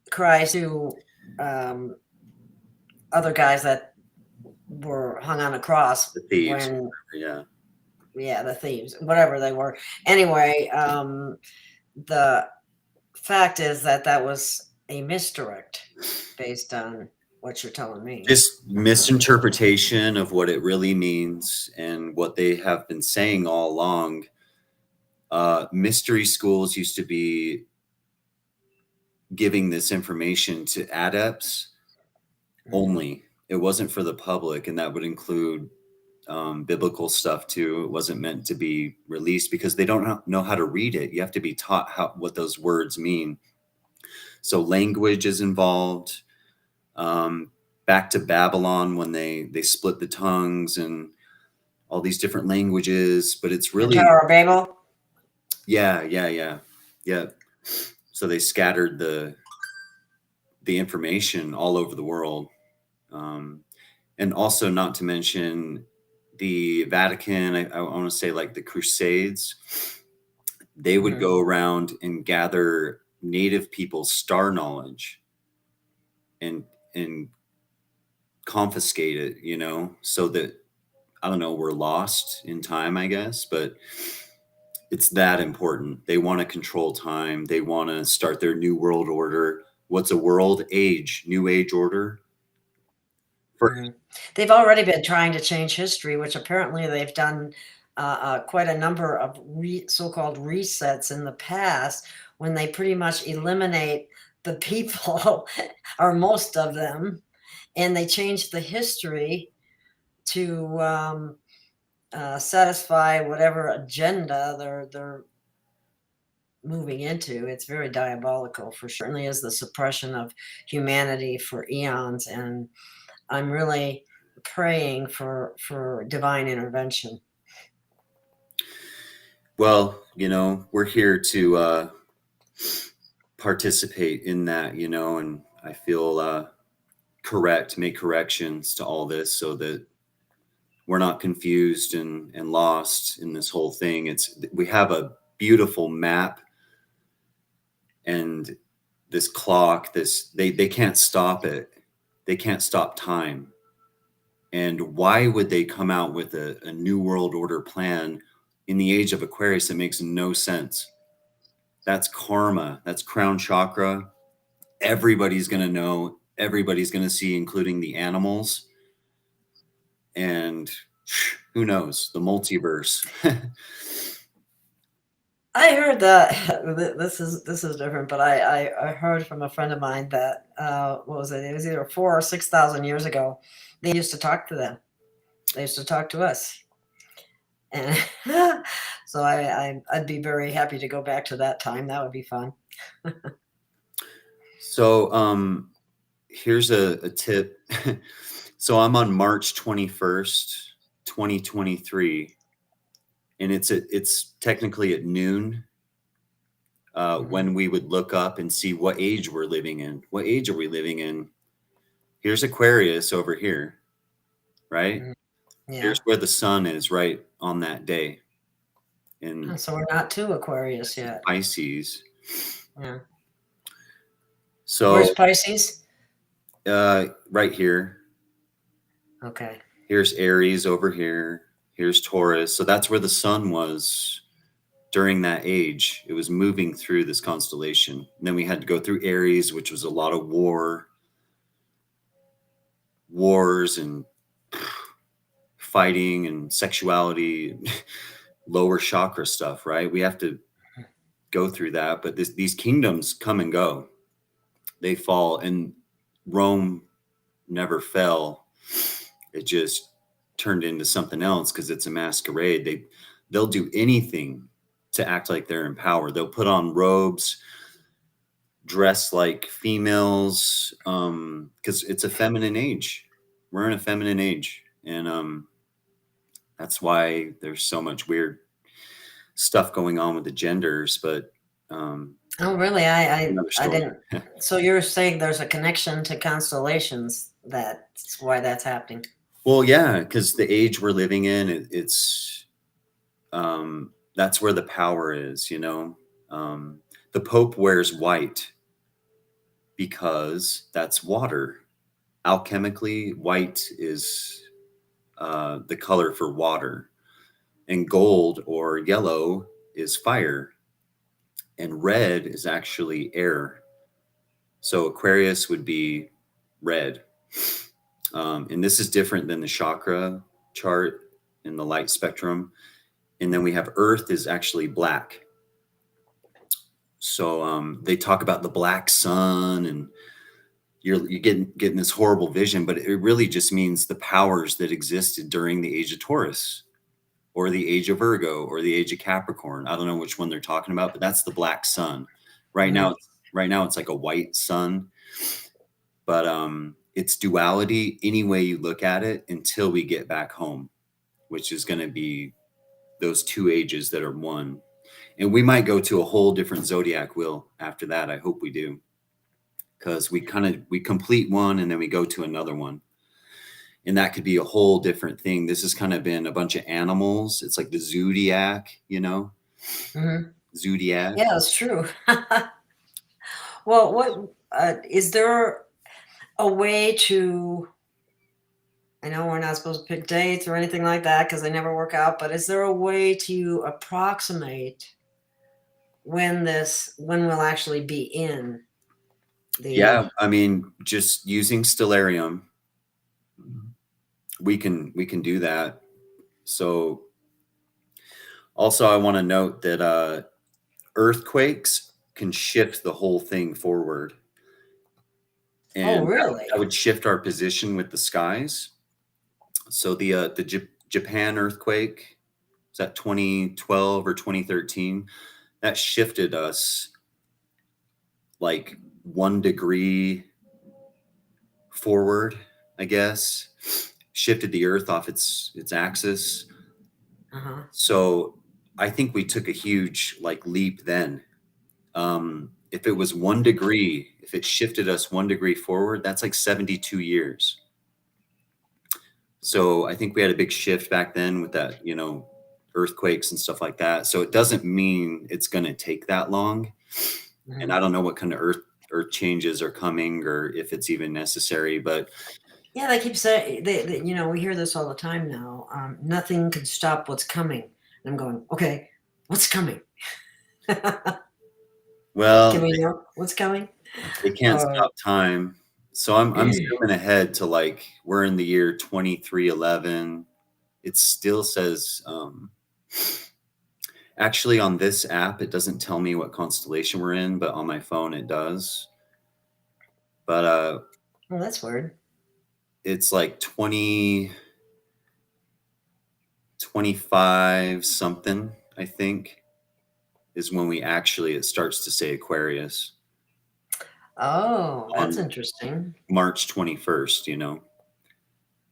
Christ, who other guys that were hung on a cross The thieves. when, Yeah. the thieves, whatever they were. Anyway, the fact is that was a misdirect based on what you're telling me. Just misinterpretation of what it really means and what they have been saying all along. Mystery schools used to be giving this information to adepts only. It wasn't for the public, and that would include biblical stuff too. It wasn't meant to be released because they don't know how to read it. You have to be taught what those words mean. So language is involved. Back to Babylon when they split the tongues and all these different languages, but it's really the Tower of Babel. Yeah. So they scattered the information all over the world. And also, not to mention the Vatican, I want to say like the Crusades, they would go around and gather native people's star knowledge and confiscate it, you know, so that, I don't know, we're lost in time, I guess, but it's that important. They want to control time. They want to start their new world order. What's a world age? New age order? They've already been trying to change history, which apparently they've done quite a number of so-called resets in the past, when they pretty much eliminate the people or most of them, and they change the history to satisfy whatever agenda they're moving into. It's very diabolical. For certainly is the suppression of humanity for eons, and I'm really praying for divine intervention. Well, you know, we're here to participate in that, you know, and I feel make corrections to all this so that we're not confused and lost in this whole thing. We have a beautiful map, and this clock, they can't stop it. They can't stop time. And why would they come out with a new world order plan in the age of Aquarius? That makes no sense. That's karma. That's crown chakra. Everybody's going to know. Everybody's going to see, including the animals. And who knows? The multiverse. I heard that this is different, but I heard from a friend of mine that what was it? It was either 4,000 or 6,000 years ago. They used to talk to them. They used to talk to us, and so I'd be very happy to go back to that time. That would be fun. So here's a tip. So I'm on March 21st, 2023. And it's technically at noon when we would look up and see what age we're living in. What age are we living in? Here's Aquarius over here, right? Yeah. Here's where the sun is right on that day. And so we're not to Aquarius yet. Pisces. Yeah. So where's Pisces? Right here. Okay. Here's Aries over here. Here's Taurus. So that's where the sun was during that age. It was moving through this constellation. And then we had to go through Aries, which was a lot of wars and fighting and sexuality, lower chakra stuff, right? We have to go through that. But these kingdoms come and go. They fall, and Rome never fell. It just turned into something else because it's a masquerade. They'll do anything to act like they're in power. They'll put on robes, dress like females, because it's a feminine age. We're in a feminine age, and that's why there's so much weird stuff going on with the genders. But oh, really? I didn't. So you're saying there's a connection to constellations? That's why that's happening. Well, yeah, because the age we're living in, it's that's where the power is, you know. The Pope wears white because that's water. Alchemically, white is the color for water, and gold or yellow is fire, and red is actually air. So Aquarius would be red. And this is different than the chakra chart in the light spectrum. And then we have Earth is actually black. So they talk about the black sun, and you're getting this horrible vision, but it really just means the powers that existed during the age of Taurus, or the age of Virgo, or the age of Capricorn. I don't know which one they're talking about, but that's the black sun. Right now it's like a white sun, but it's duality any way you look at it until we get back home, which is going to be those two ages that are one. And we might go to a whole different zodiac wheel after that. I hope we do, because we complete one and then we go to another one. And that could be a whole different thing. This has kind of been a bunch of animals. It's like the zodiac, you know? Mm-hmm. Zodiac. Yeah, that's true. Well, what is there a way to, I know we're not supposed to pick dates or anything like that because they never work out, but is there a way to approximate when we'll actually be in the... Yeah, I mean, just using stellarium, we can do that. So also I want to note that earthquakes can shift the whole thing forward. And oh, really? that would shift our position with the skies. So the Japan earthquake, was that 2012 or 2013? That shifted us like 1 degree forward, I guess. Shifted the Earth off its axis. Uh-huh. So I think we took a huge leap then. If it was 1 degree, if it shifted us 1 degree forward, that's like 72 years. So I think we had a big shift back then with that, earthquakes and stuff like that. So it doesn't mean it's going to take that long. Mm-hmm. And I don't know what kind of earth changes are coming, or if it's even necessary, but yeah, they keep saying, we hear this all the time now. Nothing can stop what's coming. And I'm going, okay, what's coming? Well, can we know what's coming? They can't stop time. So I'm zooming ahead to we're in the year 2311. It still says, actually on this app, it doesn't tell me what constellation we're in, but on my phone it does. But well, that's weird. It's like 25 something, I think, is when it starts to say Aquarius. Oh, that's interesting. March 21st,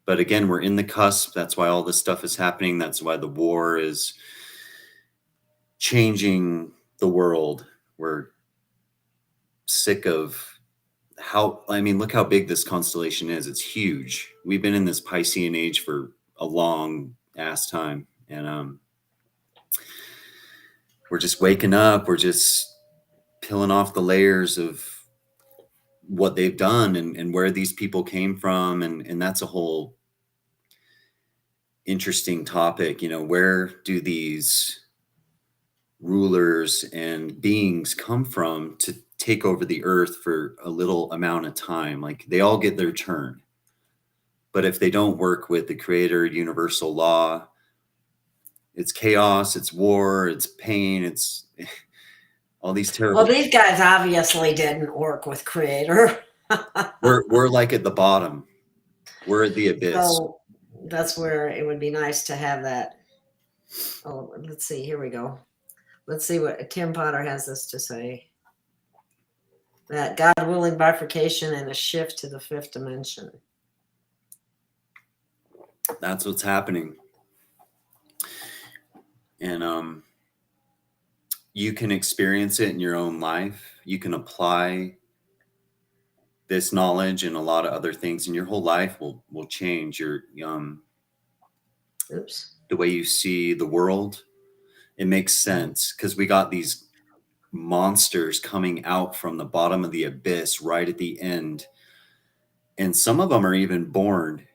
But again, we're in the cusp. That's why all this stuff is happening. That's why the war is changing the world. We're sick of look how big this constellation is. It's huge. We've been in this Piscean age for a long ass time. And we're just waking up. We're just peeling off the layers of what they've done and where these people came from. And that's a whole interesting topic. Where do these rulers and beings come from to take over the earth for a little amount of time? They all get their turn, but if they don't work with the creator universal law, it's chaos, it's war, it's pain, it's all these terrible... Well, these guys obviously didn't work with creator. we're at the bottom. We're at the abyss. So that's where it would be nice to have that. Oh, let's see, here we go. Let's see what Tim Potter has this to say. That God willing bifurcation and a shift to the 5th dimension. That's what's happening. And you can experience it in your own life. You can apply this knowledge and a lot of other things, and your whole life will change. The way you see the world, it makes sense, because we got these monsters coming out from the bottom of the abyss right at the end, and some of them are even born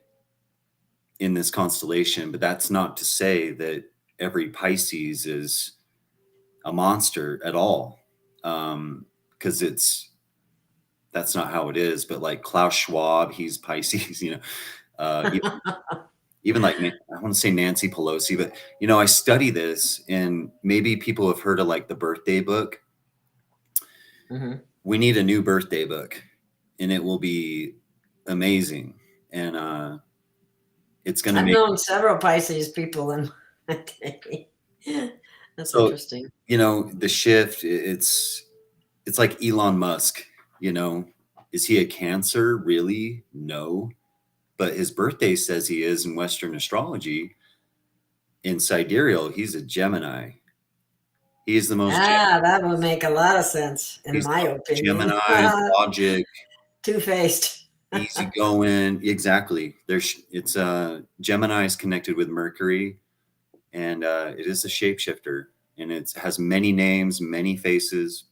in this constellation, but that's not to say that every Pisces is a monster at all. Because that's not how it is. But like Klaus Schwab, he's Pisces, even like, I want to say Nancy Pelosi, but I study this, and maybe people have heard of like the birthday book. Mm-hmm. We need a new birthday book, and it will be amazing. And it's going to I've make known several Pisces people in my day. That's so, interesting. the shift, it's like Elon Musk, is he a Cancer? Really? No. But his birthday says he is in Western astrology. In sidereal, he's a Gemini. He's the most That would make a lot of sense, in my opinion. Gemini, logic, Two-faced. easygoing. Exactly. It's Gemini is connected with Mercury, and it is a shapeshifter, and it has many names, many faces.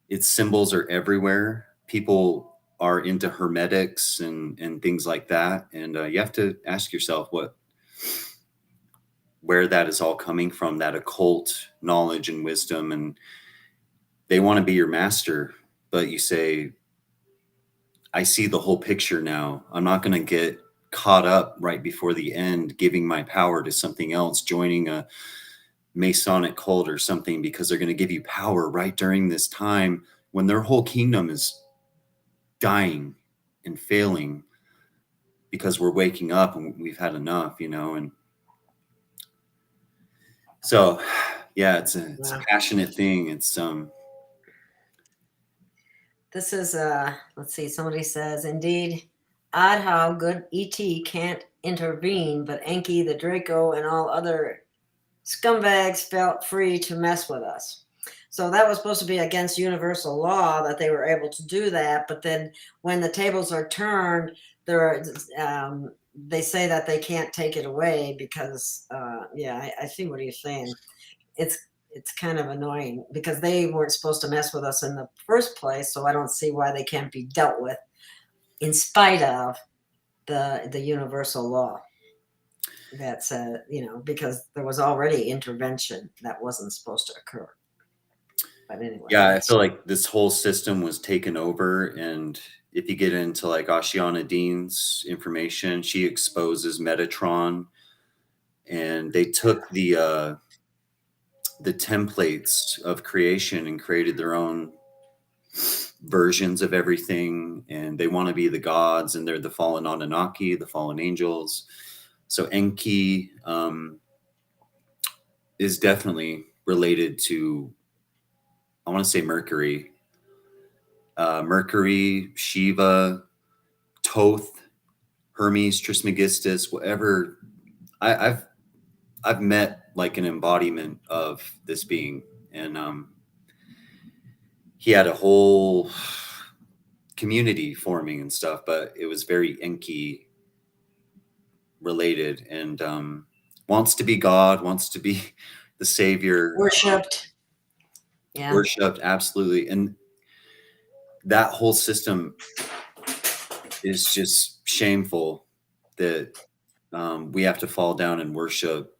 Its symbols are everywhere. People are into hermetics and things like that, and you have to ask yourself where that is all coming from, that occult knowledge and wisdom. And they want to be your master, but you say, I see the whole picture now. I'm not going to get caught up right before the end, giving my power to something else, joining a Masonic cult or something, because they're going to give you power right during this time when their whole kingdom is dying and failing, because we're waking up and we've had enough, and so, yeah, it's a passionate thing. It's This is let's see, somebody says, indeed, odd how good ET can't intervene, but Enki, the Draco, and all other scumbags felt free to mess with us. So that was supposed to be against universal law that they were able to do that. But then when the tables are turned, they say that they can't take it away because, I see what he's saying. It's kind of annoying because they weren't supposed to mess with us in the first place. So I don't see why they can't be dealt with in spite of the universal law. That's because there was already intervention that wasn't supposed to occur. But anyway, yeah, I feel like this whole system was taken over. And if you get into like Ashiana Dean's information, she exposes Metatron, and they took the templates of creation and created their own versions of everything, and they want to be the gods, and they're the fallen Anunnaki, the fallen angels. So Enki is definitely related to, I want to say Mercury, Shiva, Thoth, Hermes Trismegistus, whatever. I've met like an embodiment of this being, and he had a whole community forming and stuff, but it was very Enki related, and wants to be God, wants to be the savior, worshipped. Worshipped, absolutely. And that whole system is just shameful that we have to fall down and worship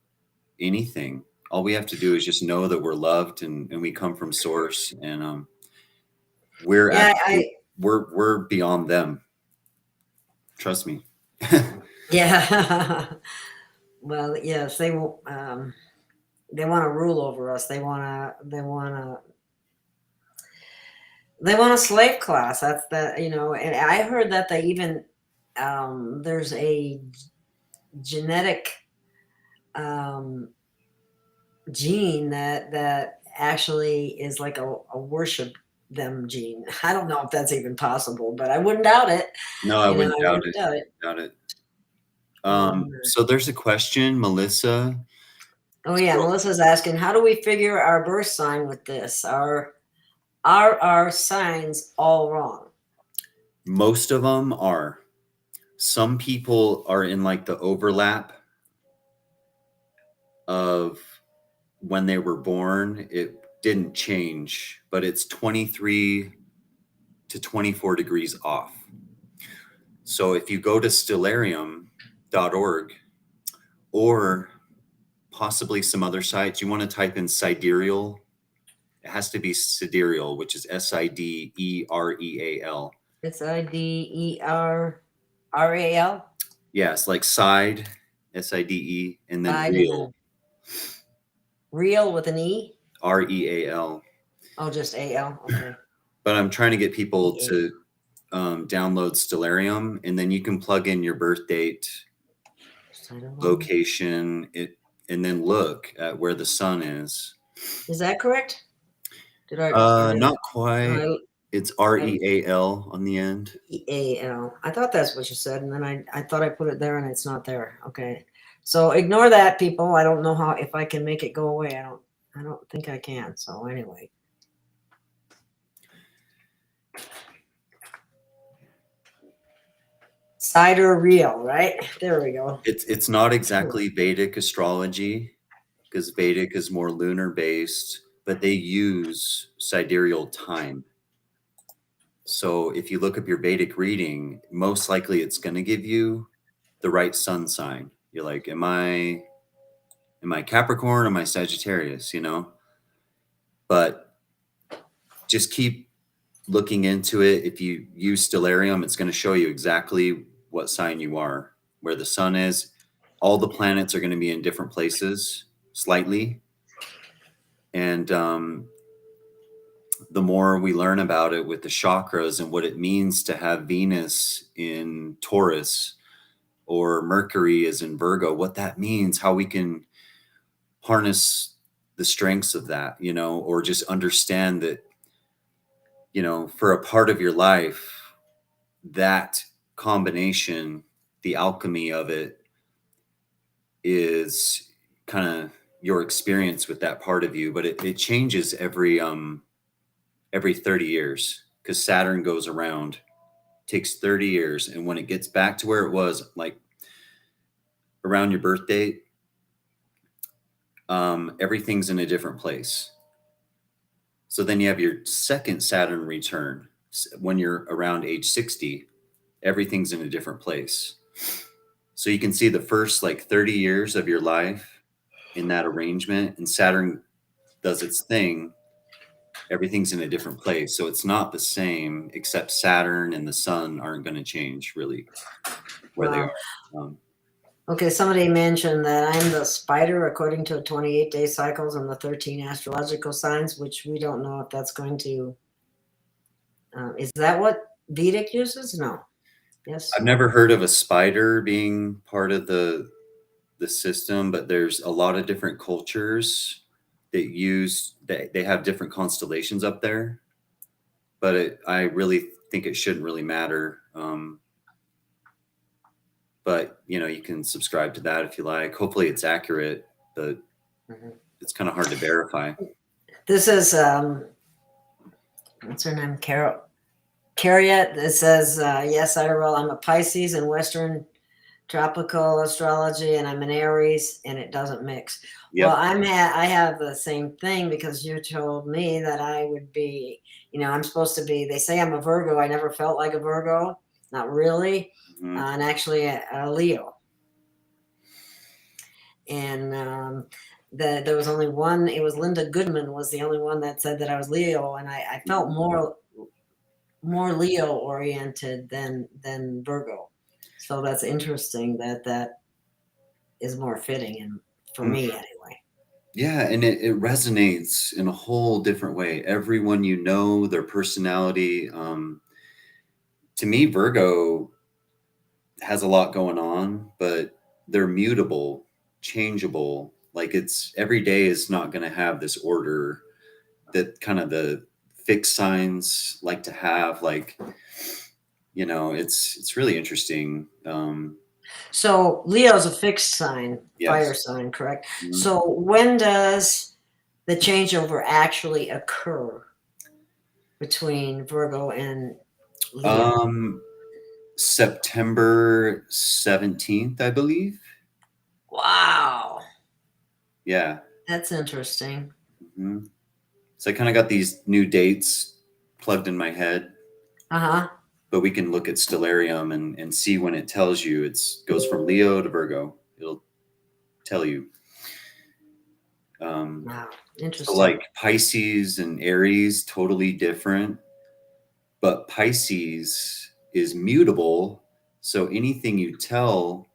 anything. All we have to do is just know that we're loved, and we come from source, and we're beyond them. Trust me. Yeah. Well, yes, they want to rule over us. They want a slave class. That's and I heard that they even there's a genetic gene that actually is like a worship them gene. I don't know if that's even possible, but I wouldn't doubt it. No, I wouldn't doubt it. So there's a question, Melissa. Oh yeah, Melissa's asking, how do we figure our birth sign with this? Are our signs all wrong? Most of them are. Some people are in like the overlap of when they were born. It didn't change, but it's 23 to 24 degrees off. So if you go to Stellarium or possibly some other sites. You want to type in sidereal. It has to be sidereal, which is SIDEREAL. It's IDERRAL. Yes, like side, SIDE, and then Side real, and then real with an E. REAL. Oh, just AL. Okay. But I'm trying to get people EA. to download Stellarium, and then you can plug in your birth date, location, and then look at where the sun is. Is that correct? Did I? Not quite. It's REAL on the end. EAL. I thought that's what you said, and then I thought I put it there, and it's not there. Okay. So ignore that, people. I don't know how, if I can make it go away. I don't think I can. So anyway. Sidereal, right? There we go. It's not exactly Vedic astrology, because Vedic is more lunar based, but they use sidereal time. So if you look up your Vedic reading, most likely it's going to give you the right sun sign. You're like, am I Capricorn? Am I Sagittarius? You know, but just keep looking into it. If you use Stellarium, it's going to show you exactly what sign you are, where the sun is. All the planets are going to be in different places slightly. And the more we learn about it with the chakras and what it means to have Venus in Taurus or Mercury is in Virgo, what that means, how we can harness the strengths of that, you know, or just understand that, you know, for a part of your life, that combination, the alchemy of it is kind of your experience with that part of you, but it changes every 30 years, because Saturn goes around, takes 30 years. And when it gets back to where it was, like around your birth date, everything's in a different place. So then you have your second Saturn return. When you're around age 60, everything's in a different place. So you can see the first like 30 years of your life in that arrangement, and Saturn does its thing. Everything's in a different place. So it's not the same, except Saturn and the sun aren't going to change really where they are. Okay, somebody mentioned that I'm the spider according to 28-day cycles and the 13 astrological signs, which we don't know if that's going to. Is that what Vedic uses? No. Yes. I've never heard of a spider being part of the system, but there's a lot of different cultures that they have different constellations up there. But I really think it shouldn't really matter. But you know, you can subscribe to that if you like. Hopefully it's accurate, but it's kind of hard to verify. This is what's her name? Carriot. It says, yes, I'm a Pisces in Western tropical astrology, and I'm an Aries, and it doesn't mix. Yep. Well, I have the same thing, because you told me that I would be, you know, I'm supposed to be, they say I'm a Virgo. I never felt like a Virgo. Not really. And actually a Leo. And there was only one, it was Linda Goodman was the only one that said that I was Leo, and I felt more Leo oriented than Virgo. So that's interesting that is more fitting, and for me anyway. Yeah, and it resonates in a whole different way. Everyone, you know, their personality. To me, Virgo has a lot going on, but they're mutable, changeable. Like it's every day is not going to have this order that kind of the fixed signs like to have. Like, you know, it's really interesting. So Leo's a fixed sign, yes. Fire sign, correct? Mm-hmm. So when does the changeover actually occur between Virgo and Leo? September 17th, I believe. Wow. Yeah. That's interesting. Mm-hmm. So I kind of got these new dates plugged in my head. Uh-huh. but we can look at stellarium and see when it tells you. It goes from Leo to Virgo. It'll tell you. Wow, interesting. So like Pisces and Aries, totally different. But Pisces is mutable. So anything you tell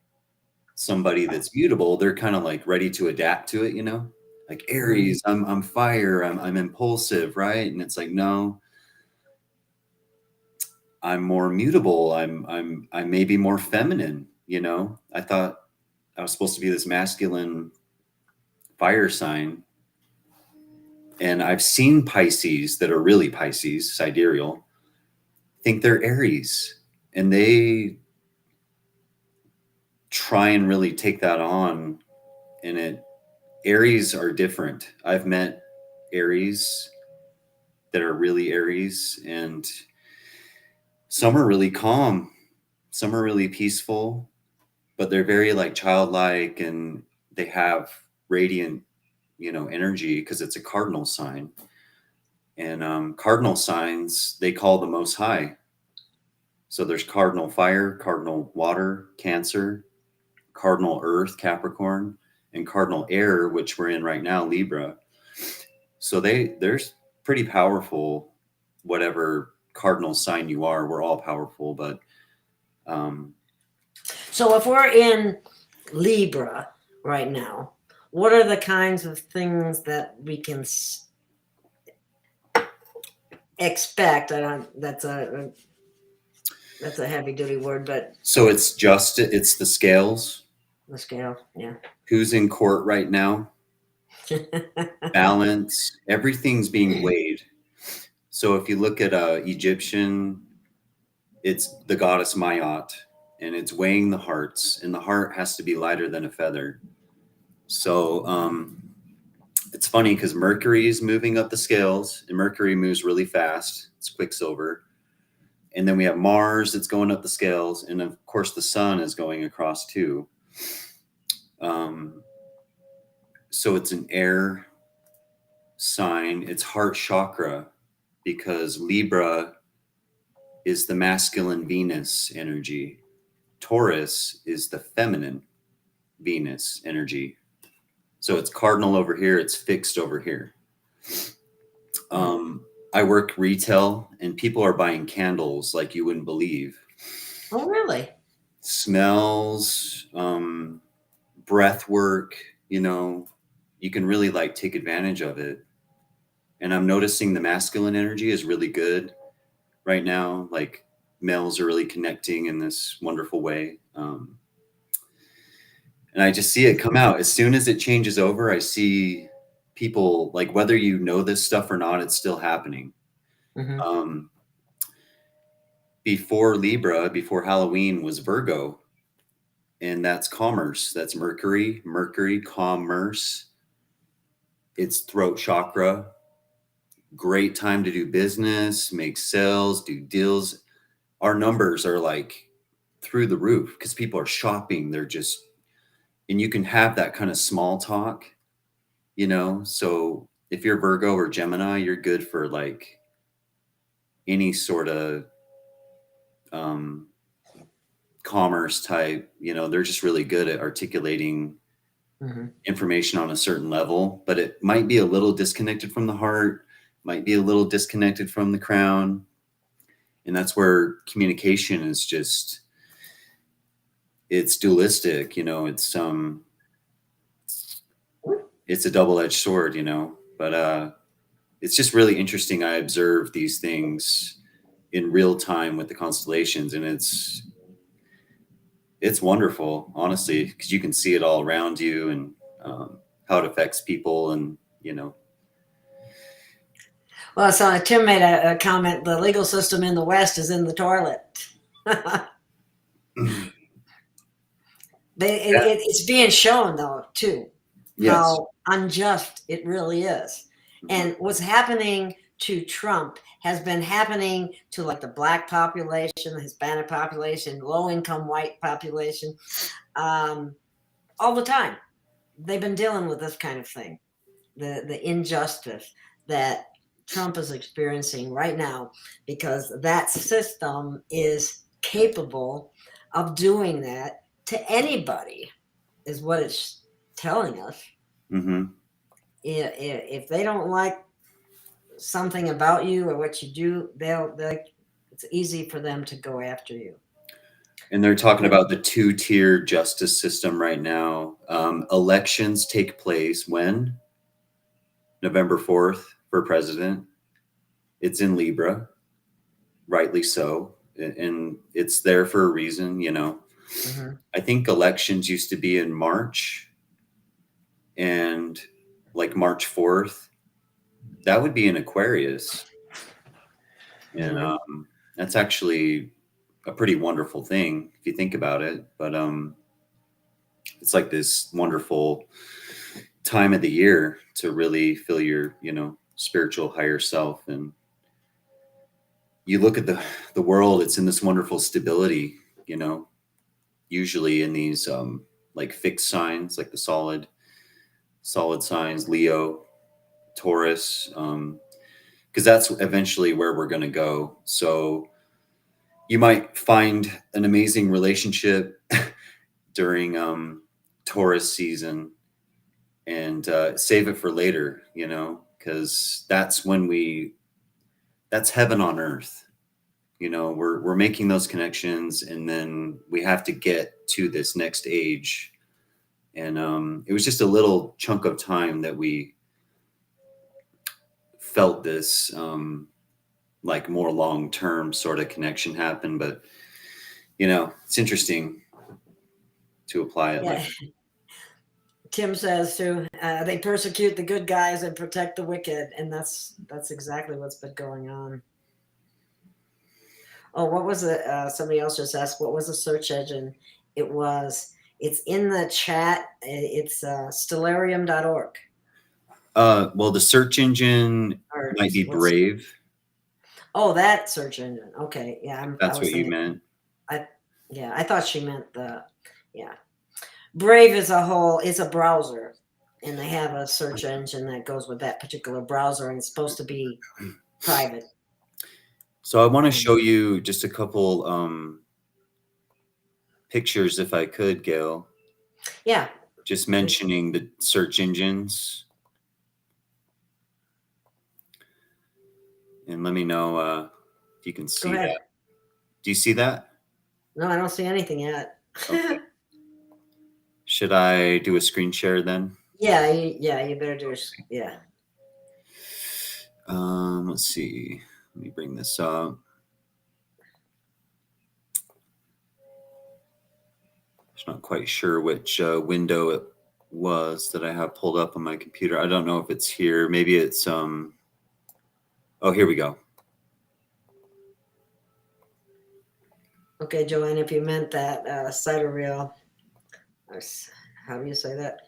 somebody that's mutable, they're kind of like ready to adapt to it, you know? Like Aries, I'm fire, I'm impulsive, right? And it's like, no, I'm more mutable. I'm maybe more feminine, you know? I thought I was supposed to be this masculine fire sign. And I've seen Pisces that are really Pisces, sidereal, think they're Aries. And they try and really take that on. And Aries are different. I've met Aries that are really Aries, and some are really calm, some are really peaceful, but they're very like childlike, and they have radiant, you know, energy because it's a cardinal sign. And cardinal signs they call the Most High. So there's cardinal fire, cardinal water, Cancer, cardinal earth, Capricorn, and cardinal air, which we're in right now, Libra. So they're pretty powerful, whatever cardinal sign you are. We're all powerful, but so if we're in Libra right now, what are the kinds of things that we can expect? That's a heavy duty word, but so it's the scales. the scale, yeah. Who's in court right now? Balance. Everything's being weighed. So if you look at Egyptian, it's the goddess Mayat, and it's weighing the hearts, and the heart has to be lighter than a feather. So it's funny because Mercury is moving up the scales, and Mercury moves really fast. It's Quicksilver. And then we have Mars that's going up the scales. And of course, the sun is going across too. So it's an air sign. It's heart chakra because Libra is the masculine Venus energy. Taurus is the feminine Venus energy. So it's cardinal over here. It's fixed over here. I work retail, and people are buying candles like you wouldn't believe. Oh, really? Smells, breath work, you know, you can really like take advantage of it. And I'm noticing the masculine energy is really good right now. Like males are really connecting in this wonderful way. And I just see it come out. As soon as it changes over, I see people, like whether you know this stuff or not, it's still happening. Before Libra, before Halloween was Virgo, and that's commerce. That's Mercury, commerce. It's throat chakra. Great time to do business, make sales, do deals. Our numbers are like through the roof because people are shopping. They're just, and you can have that kind of small talk, you know? So if you're Virgo or Gemini, you're good for like any sort of commerce type, you know, they're just really good at articulating information on a certain level, but it might be a little disconnected from the heart, might be a little disconnected from the crown. And that's where communication is just, it's dualistic, you know, it's a double-edged sword, you know, but it's just really interesting. I observe these things in real time with the constellations, and it's wonderful, honestly, because you can see it all around you, and how it affects people, and you know. Well, so Tim made a comment, the legal system in the West is in the toilet. It's being shown, though, too, how unjust it really is. And what's happening to Trump has been happening to like the Black population, the Hispanic population, low-income white population, all the time. They've been dealing with this kind of thing, the injustice that Trump is experiencing right now, because that system is capable of doing that to anybody, is what it's telling us. Mm-hmm. If they don't like something about you or what you do, it's easy for them to go after you. And they're talking about the 2-tier justice system right now. Elections take place when? November 4th for president. It's in Libra, rightly so. And it's there for a reason, you know. Mm-hmm. I think elections used to be in March, and like March 4th, that would be in Aquarius. And Mm-hmm. that's actually a pretty wonderful thing if you think about it. But it's like this wonderful time of the year to really feel your, you know, spiritual higher self. And you look at the world, it's in this wonderful stability, you know, usually in these like fixed signs, like the solid signs, Leo, Taurus, because that's eventually where we're going to go. So you might find an amazing relationship during Taurus season, and save it for later, you know, because that's heaven on earth. You know, we're making those connections, and then we have to get to this next age. And it was just a little chunk of time that we felt this like more long-term sort of connection happen. But, you know, it's interesting to apply it. Yeah. Like, Tim says too, they persecute the good guys and protect the wicked, and that's exactly what's been going on. Oh, what was it? Somebody else just asked, what was the search engine? It's in the chat. It's stellarium.org. well, the search engine might be Brave. Oh, that search engine. Okay, yeah, That's what you meant. I thought she meant Brave is a browser, and they have a search engine that goes with that particular browser, and it's supposed to be private. So I want to show you just a couple pictures, if I could, Gail. Yeah. Just mentioning the search engines. And let me know if you can see that. Do you see that? No, I don't see anything yet. Okay. Should I do a screen share then? Yeah, you better do it. Yeah. Let's see. Let me bring this up. Just not quite sure which window it was that I have pulled up on my computer. I don't know if it's here. Maybe it's oh, here we go. Okay, Joanne, if you meant that sidereal, how do you say that?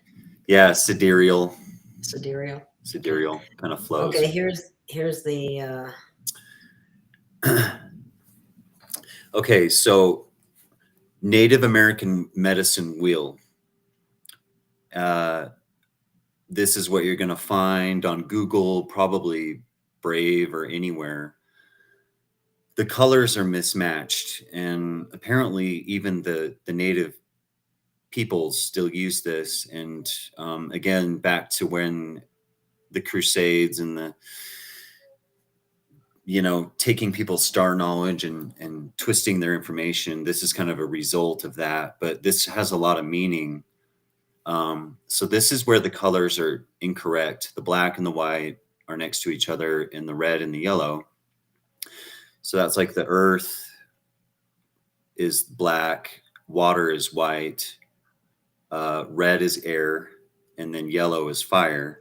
Yeah, sidereal. Sidereal. Sidereal kind of flows. Okay, here's the okay, so Native American medicine wheel. This is what you're going to find on Google, probably Brave or anywhere. The colors are mismatched, and apparently even the native peoples still use this. And again, back to when the Crusades and the, you know, taking people's star knowledge and twisting their information. This is kind of a result of that, but this has a lot of meaning. So this is where the colors are incorrect. The black and the white are next to each other, and the red and the yellow. So that's like the earth is black, water is white, red is air, and then yellow is fire.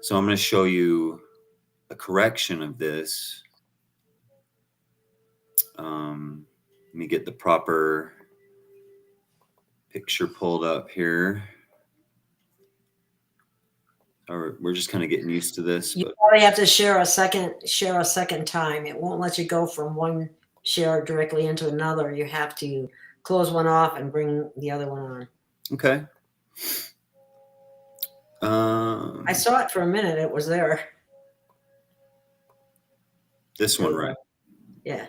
So I'm going to show you a correction of this. Let me get the proper picture pulled up here. Or we're just kind of getting used to this. You probably have to share a second time. It won't let you go from one share directly into another. You have to close one off and bring the other one on. Okay. I saw it for a minute. It was there. This one, right? Yeah.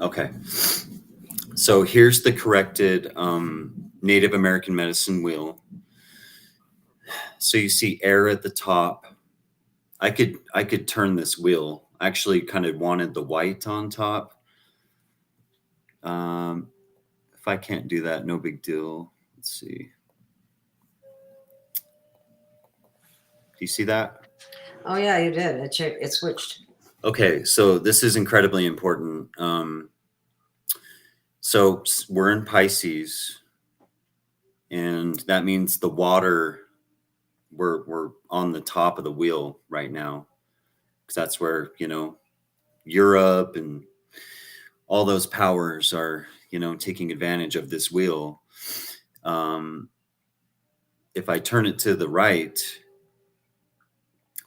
Okay. So here's the corrected Native American medicine wheel. So you see air at the top. I could turn this wheel. I actually kind of wanted the white on top. If I can't do that, no big deal. Let's see. Do you see that? Oh yeah, you did. It switched. Okay, so this is incredibly important. So we're in Pisces, and that means the water, we're on the top of the wheel right now, because that's where, Europe and all those powers are, taking advantage of this wheel. If I turn it to the right,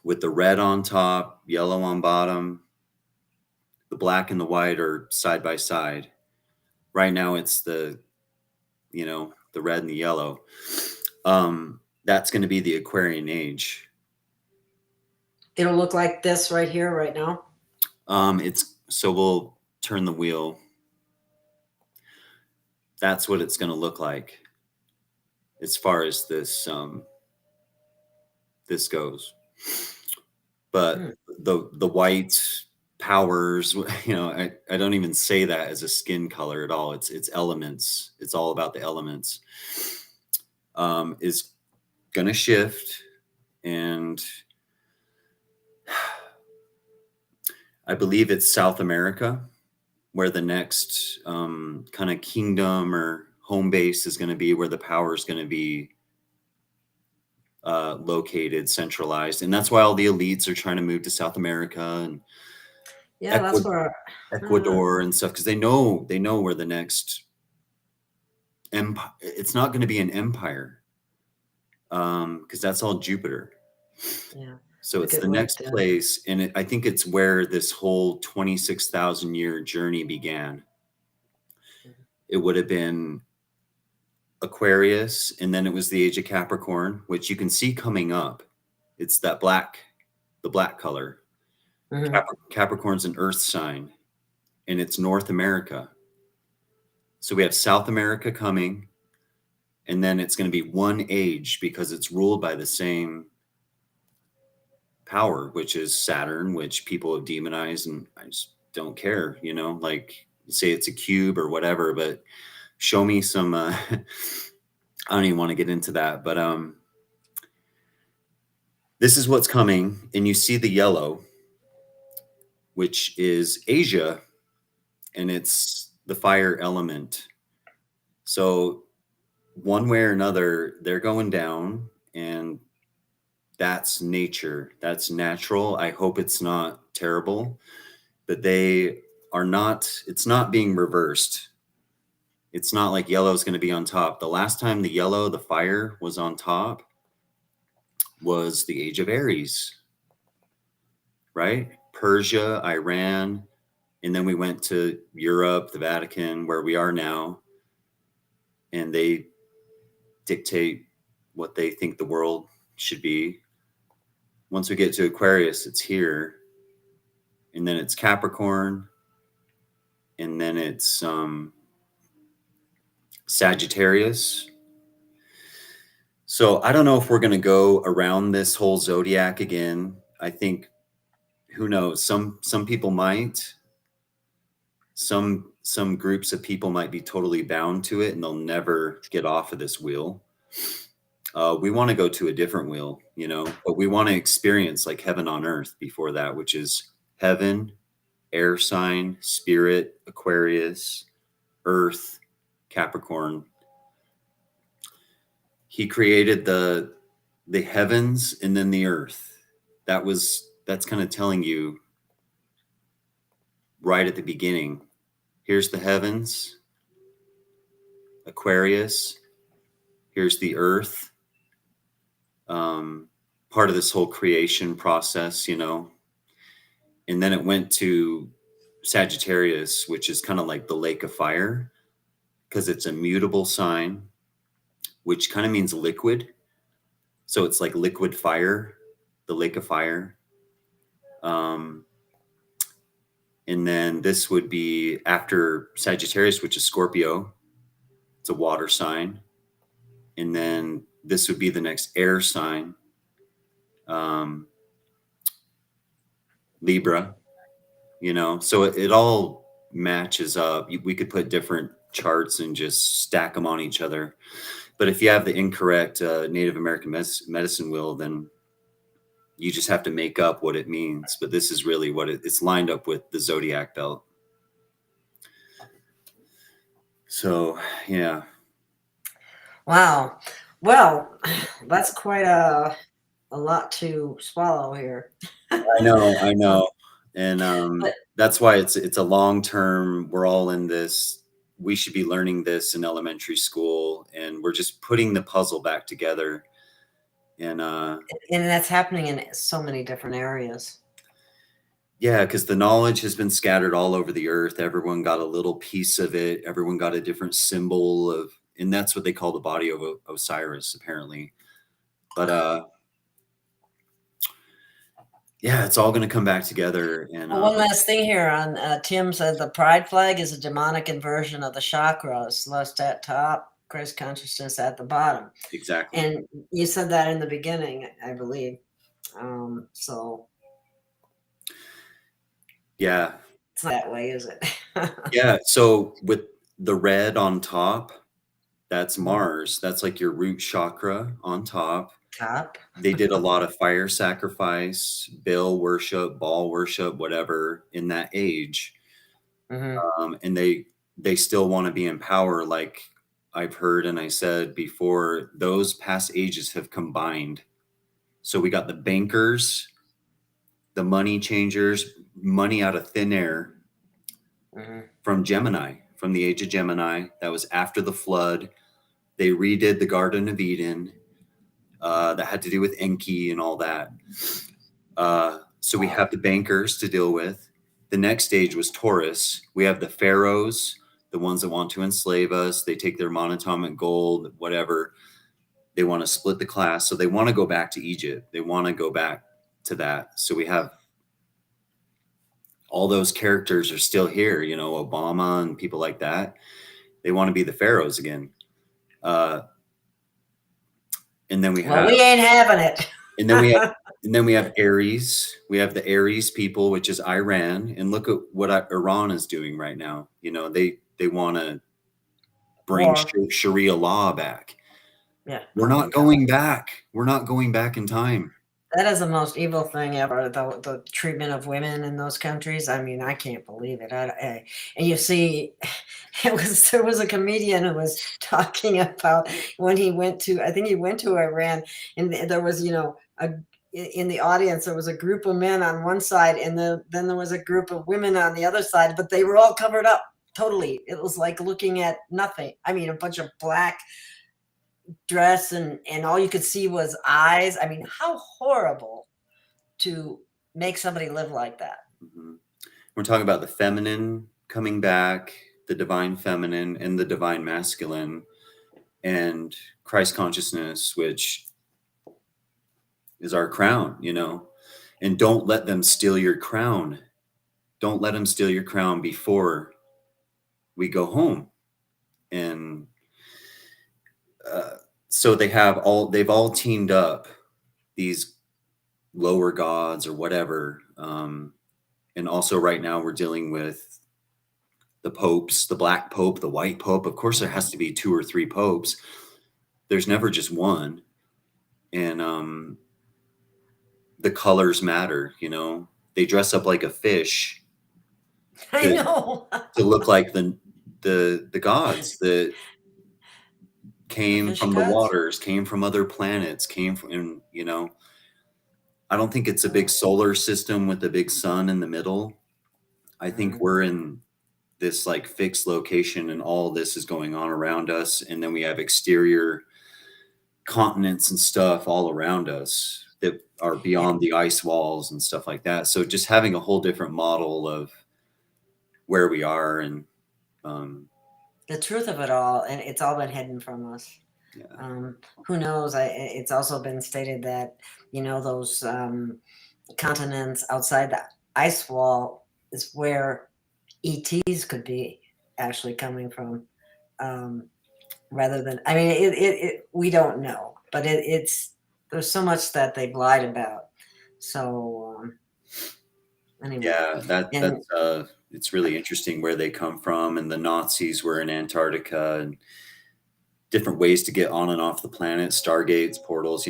with the red on top, yellow on bottom, the black and the white are side by side. Right now it's the red and the yellow. That's going to be the Aquarian age. It'll look like this right here, right now. We'll turn the wheel. That's what it's going to look like as far as this goes. But the white powers, I don't even say that as a skin color at all. It's elements. It's all about the elements. Is going to shift, and I believe it's South America where the next kind of kingdom or home base is going to be, where the power is going to be located, centralized. And that's why all the elites are trying to move to South America and that's where Ecuador and stuff, because they know where the next empire. It's not going to be an empire, because that's all Jupiter. Yeah. So it's the next place, and I think it's where this whole 26,000 year journey began. It would have been Aquarius, and then it was the age of Capricorn, which you can see coming up. It's that the black color. Capricorn's an earth sign, and it's North America. So we have South America coming, and then it's going to be one age because it's ruled by the same power, which is Saturn, which people have demonized, and I just don't care, like say it's a cube or whatever, but show me some I don't even want to get into that, but this is what's coming. And you see the yellow, which is Asia, and it's the fire element. So one way or another, they're going down, and that's nature. That's natural. I hope it's not terrible, but it's not being reversed. It's not like yellow is going to be on top. The last time the fire was on top was the age of Aries, right? Persia, Iran, and then we went to Europe, the Vatican, where we are now, and they dictate what they think the world should be. Once we get to Aquarius, it's here, and then it's Capricorn, and then it's Sagittarius. So I don't know if we're going to go around this whole zodiac again. I think, who knows? Some people might. Some groups of people might be totally bound to it, and they'll never get off of this wheel. We want to go to a different wheel, but we want to experience like heaven on earth before that, which is heaven, air sign, spirit, Aquarius, earth, Capricorn. He created the heavens and then the earth. That's kind of telling you right at the beginning. Here's the heavens, Aquarius. Here's the earth. Part of this whole creation process, and then it went to Sagittarius, which is kind of like the lake of fire, because it's a mutable sign, which kind of means liquid. So it's like liquid fire, the lake of fire. And then this would be after Sagittarius, which is Scorpio. It's a water sign. And then this would be the next air sign, Libra, you know, so it all matches up. We could put different charts and just stack them on each other. But if you have the incorrect Native American medicine wheel, then you just have to make up what it means. But this is really what it's lined up with the zodiac belt. So, yeah. Wow. Well, that's quite a lot to swallow here. I know. And that's why it's a long-term, we're all in this, we should be learning this in elementary school, and we're just putting the puzzle back together. And that's happening in so many different areas. yeah, because the knowledge has been scattered all over the earth. Everyone got a little piece of it. Everyone got a different symbol of, and that's what they call the body of Osiris, apparently. But yeah, it's all going to come back together. And One last thing here on Tim said the pride flag is a demonic inversion of the chakras, lust at top, Christ consciousness at the bottom. exactly. And you said that in the beginning, I believe. So Yeah. it's not that way, is it? Yeah. So with the red on top, that's Mars. That's like your root chakra on top. Top. They did a lot of fire sacrifice, Baal worship, Baal worship, whatever in that age. Mm-hmm. And they still want to be in power. Like I've heard and I said before, those past ages have combined. So we got the bankers, the money changers, money out of thin air, Mm-hmm. from Gemini, from the age of Gemini. That was after the flood. They redid the Garden of Eden. That had to do with Enki and all that. So we have the bankers to deal with. The next stage was Taurus. We have the pharaohs, the ones that want to enslave us. They take their monatomic gold, whatever. They want to split the class. So they want to go back to Egypt. They want to go back to that. So we have all those characters are still here, you know, Obama and people like that. They want to be the pharaohs again. And then we have, we ain't having it. and then we have Aries. We have the Aries people, which is Iran. And look at what Iran is doing right now. You know, they want to bring Sharia law back. Yeah. We're not going back. We're not going back in time. That is the most evil thing ever, the treatment of women in those countries. I mean, I can't believe it. And you see, there was a comedian who was talking about when he went to, I think he went to Iran, and there was, you know, in the audience, there was a group of men on one side, and then there was a group of women on the other side, but they were all covered up totally. It was like looking at nothing. I mean, a bunch of black dress and all you could see was eyes. I mean, how horrible to make somebody live like that. Mm-hmm. We're talking about the feminine coming back, the divine feminine and the divine masculine, and Christ consciousness, which is our crown, you know. And don't let them steal your crown. Don't let them steal your crown before we go home. And so they've all teamed up, these lower gods or whatever. And also right now we're dealing with the popes, the black pope, the white pope. Of course, there has to be 2 or 3 popes. There's never just one. And the colors matter, you know. They dress up like a fish. I know. To look like the gods that came from the waters, came from other planets, came from, and, you know, I don't think it's a big solar system with a big sun in the middle. I think we're in this like fixed location, and all this is going on around us. And then we have exterior continents and stuff all around us that are beyond the ice walls and stuff like that. So just having a whole different model of where we are and the truth of it all, and it's all been hidden from us. Yeah. Who knows? It's also been stated that, you know, those continents outside the ice wall is where ETs could be actually coming from, rather than, I mean, we don't know, but it's there's so much that they've lied about. So anyway, Yeah, that's it's really interesting where they come from, and the Nazis were in Antarctica, and different ways to get on and off the planet, stargates, portals,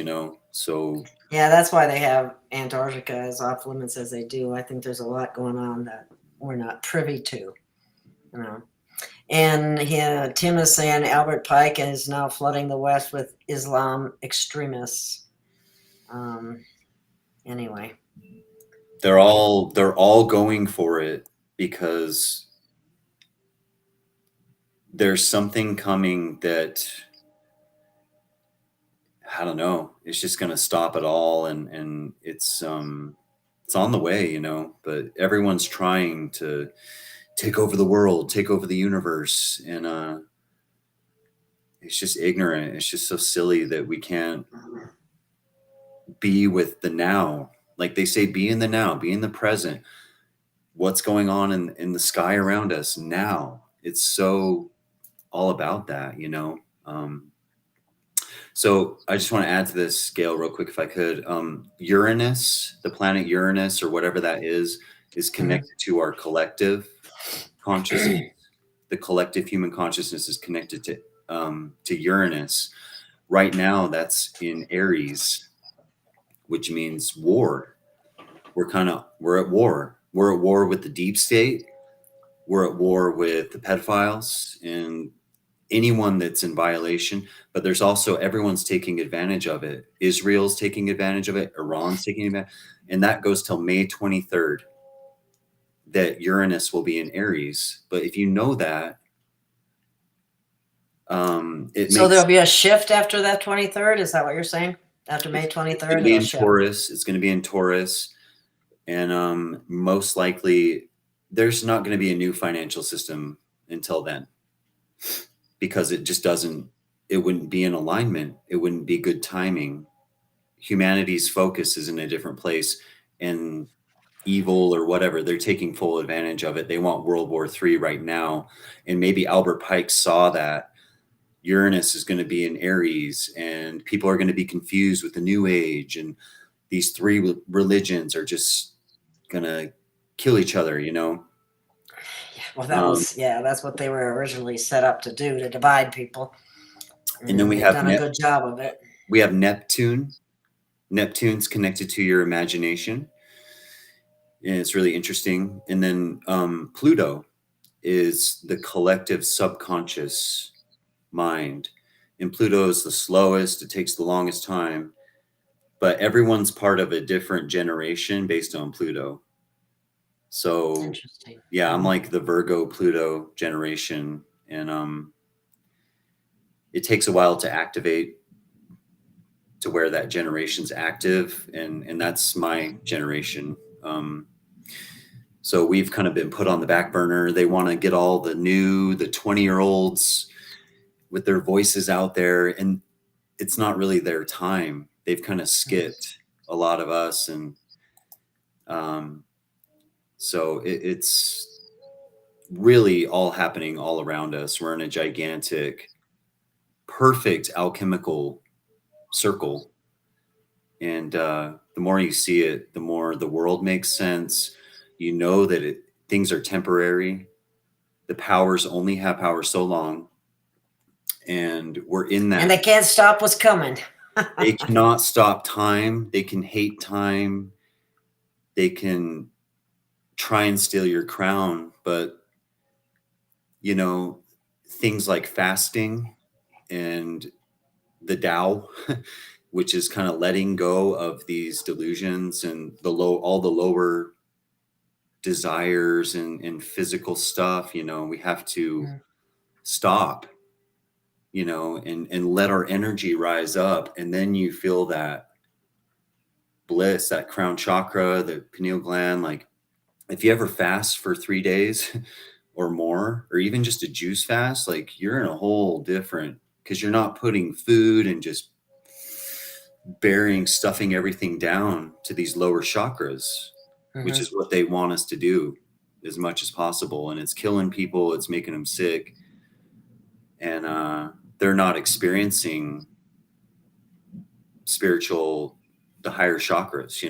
So yeah, that's why they have Antarctica as off limits as they do. I think there's a lot going on that we're not privy to. And Tim is saying Albert Pike is now flooding the West with Islam extremists. Anyway, they're all going for it because there's something coming that, I don't know, it's just going to stop it all, and it's on the way, but everyone's trying to take over the world, take over the universe, and it's just ignorant. It's just so silly that we can't be with the now. Like they say, be in the now, be in the present. What's going on in the sky around us now? It's so all about that, So I just want to add to this, Gail, real quick, if I could. Uranus, the planet Uranus, or whatever that is connected to our collective consciousness. The collective human consciousness is connected to Uranus. Right now, that's in Aries, which means war. We're at war. We're at war with the deep state. We're at war with the pedophiles and anyone that's in violation, but there's also everyone's taking advantage of it. Israel's taking advantage of it. Iran's taking advantage, and that goes till May 23rd that Uranus will be in Aries. But if you know that, so there'll be a shift after that 23rd. Is that what you're saying? After May 23rd, it's going to be in Taurus. It's going to be in Taurus, and most likely there's not going to be a new financial system until then, because it just it wouldn't be in alignment. It wouldn't be good timing. Humanity's focus is in a different place, and evil or whatever, they're taking full advantage of it. They want World War III right now. And maybe Albert Pike saw that Uranus is going to be in Aries, and people are going to be confused with the New Age, and these three religions are just going to kill each other, Well, that's what they were originally set up to do, to divide people. And then we have done a good job of it. We have Neptune. Neptune's connected to your imagination, and it's really interesting. And then Pluto is the collective subconscious mind, and Pluto is the slowest. It takes the longest time, but everyone's part of a different generation based on Pluto. So yeah, I'm like the Virgo Pluto generation, and it takes a while to activate to where that generation's active, and that's my generation. So we've kind of been put on the back burner. They want to get all the 20-year-olds with their voices out there, and it's not really their time. They've kind of skipped a lot of us, and so it's really all happening all around us. We're in a gigantic, perfect alchemical circle, and the more you see it, the more the world makes sense. You know that things are temporary. The powers only have power so long, and we're in that. And they can't stop what's coming. They cannot stop time. They can hate time. They can try and steal your crown, but things like fasting and the Tao, which is kind of letting go of these delusions and all the lower desires and physical stuff. We have to stop, and let our energy rise up, and then you feel that bliss, that crown chakra, the pineal gland. Like if you ever fast for 3 days or more, or even just a juice fast, like you're in a whole different, because you're not putting food and just stuffing everything down to these lower chakras, which is what they want us to do. as much as possible, and it's killing people. It's making them sick, and they're not experiencing the higher chakras,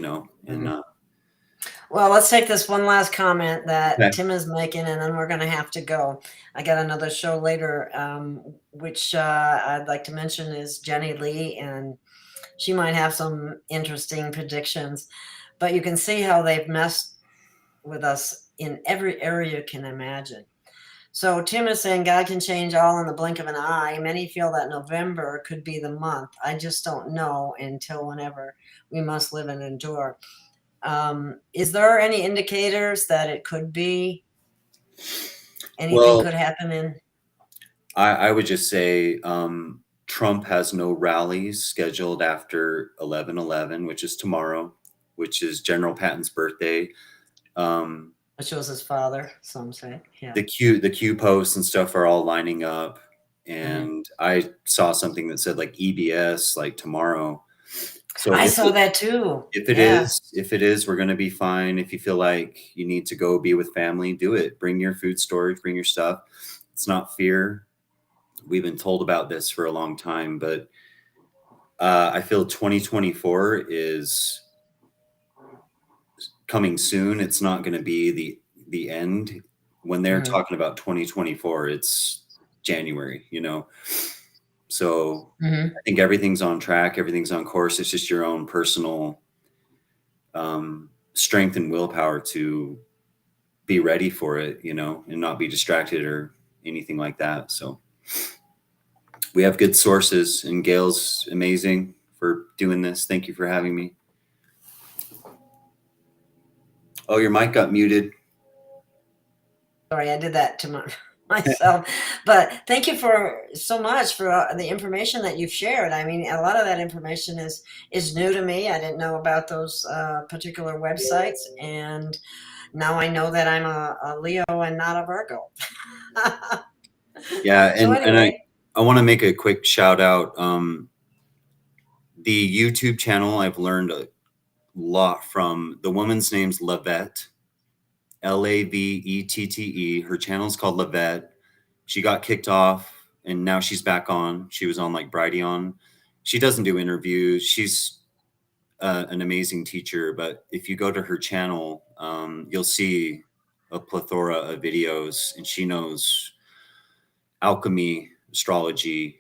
and well, let's take this one last comment that okay. Tim is making, and then we're going to have to go. I got another show later, which I'd like to mention is Jenny Lee, and she might have some interesting predictions. But you can see how they've messed with us in every area you can imagine. So Tim is saying God can change all in the blink of an eye. Many feel that November could be the month. I just don't know until whenever. We must live and endure. Is there any indicators that it could be anything could happen in? I would just say Trump has no rallies scheduled after 11/11, which is tomorrow, which is General Patton's birthday. Which was his father, some say. Yeah. The Q posts and stuff are all lining up, and I saw something that said like EBS like tomorrow. So I saw that too. If it is, we're going to be fine. If you feel like you need to go be with family, do it. Bring your food storage, bring your stuff. It's not fear. We've been told about this for a long time, but I feel 2024 is coming soon. It's not going to be the end. When they're talking about 2024, it's January, So I think everything's on track. Everything's on course. It's just your own personal strength and willpower to be ready for it, and not be distracted or anything like that. So we have good sources, and Gail's amazing for doing this. Thank you for having me. Oh, your mic got muted. Sorry, I did that to myself. But thank you so much for the information that you've shared. I mean, a lot of that information is new to me. I didn't know about those particular websites, and now I know that I'm a Leo and not a Virgo. Yeah, So and anyway. I want to make a quick shout out. The YouTube channel, I've learned a lot from. The woman's name's Lavette, Lavette. Her channel's called Lavette. She got kicked off, and now she's back on. She was on like Brighteon. She doesn't do interviews. She's an amazing teacher, but if you go to her channel, you'll see a plethora of videos, and she knows alchemy, astrology,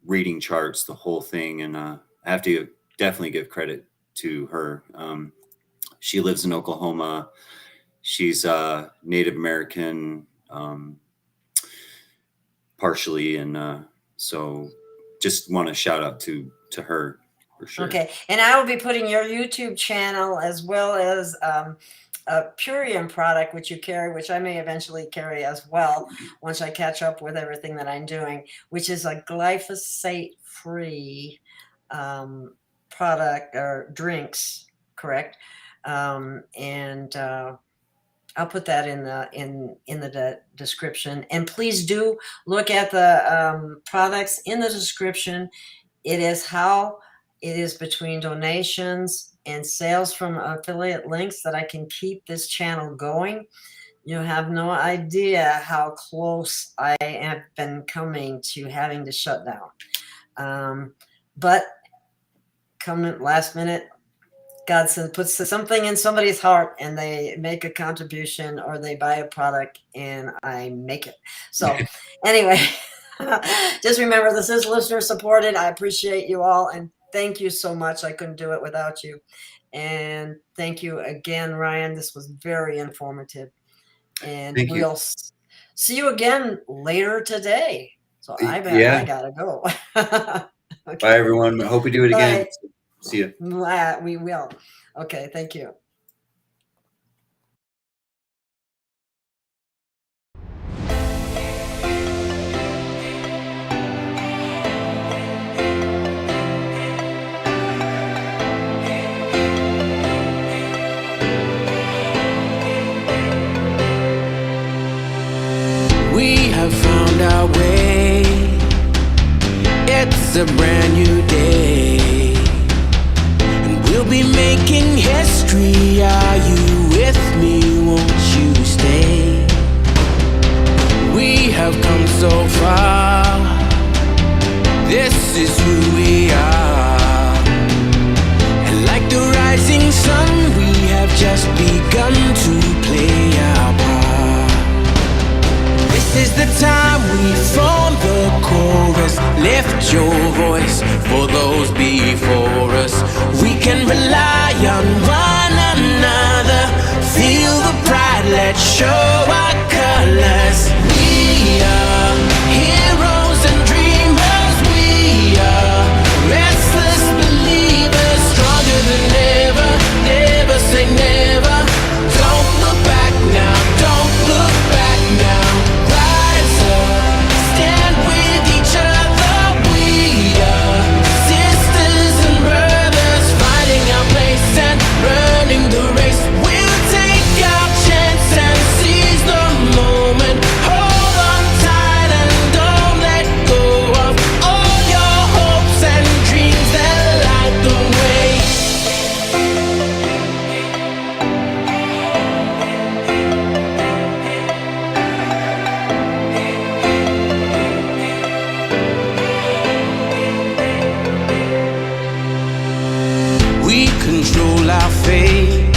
reading charts, the whole thing. And I have to definitely give credit to her. She lives in Oklahoma. She's Native American, partially, and so just want to shout out to her for sure. Okay, and I will be putting your YouTube channel as well as a Purium product which you carry, which I may eventually carry as well once I catch up with everything that I'm doing, which is a glyphosate-free product or drinks, correct? And I'll put that in the description. And please do look at the products in the description. It is how it is between donations and sales from affiliate links that I can keep this channel going. You have no idea how close I have been coming to having to shut down. But coming last minute, God puts something in somebody's heart, and they make a contribution or they buy a product, and I make it. So anyway, just remember, this is listener supported. I appreciate you all, and thank you so much. I couldn't do it without you. And thank you again, Ryan. This was very informative. And we'll see you again later today. So I gotta go. Okay. Bye, everyone. I hope we do it again. See you. We will. Okay, thank you. We have found our way. It's a brand new day, and we'll be making history. Are you with me? won't you stay? We have come so far. This is who we are. And like the rising sun, we have just begun to play our part. This is the time we form the chorus. Lift your voice for those before us. We can rely on one another. Feel the pride, let's show our colors. We are heroes and dreamers. We are restless believers, stronger than ever. Never say never. Don't look back now, don't look back now. Rise up, stand with each other. We are sisters and brothers, fighting our place and running the race. We'll take our chance and seize the moment. Hold on tight and don't let go of all your hopes and dreams that light the way. We control our fate.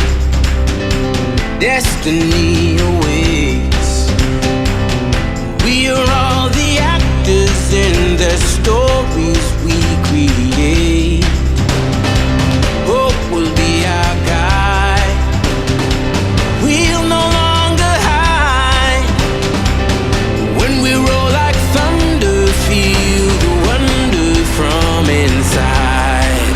Destiny awaits. We are all the actors in the stories we create. Hope will be our guide. We'll no longer hide. When we roll like thunder, feel the wonder from inside.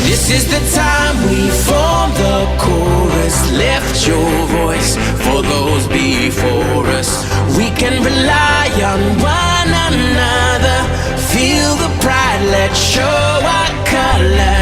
This is the time we form the chorus. Lift your voice for those before us. We can rely on one another. Feel the pride, let's show our colors.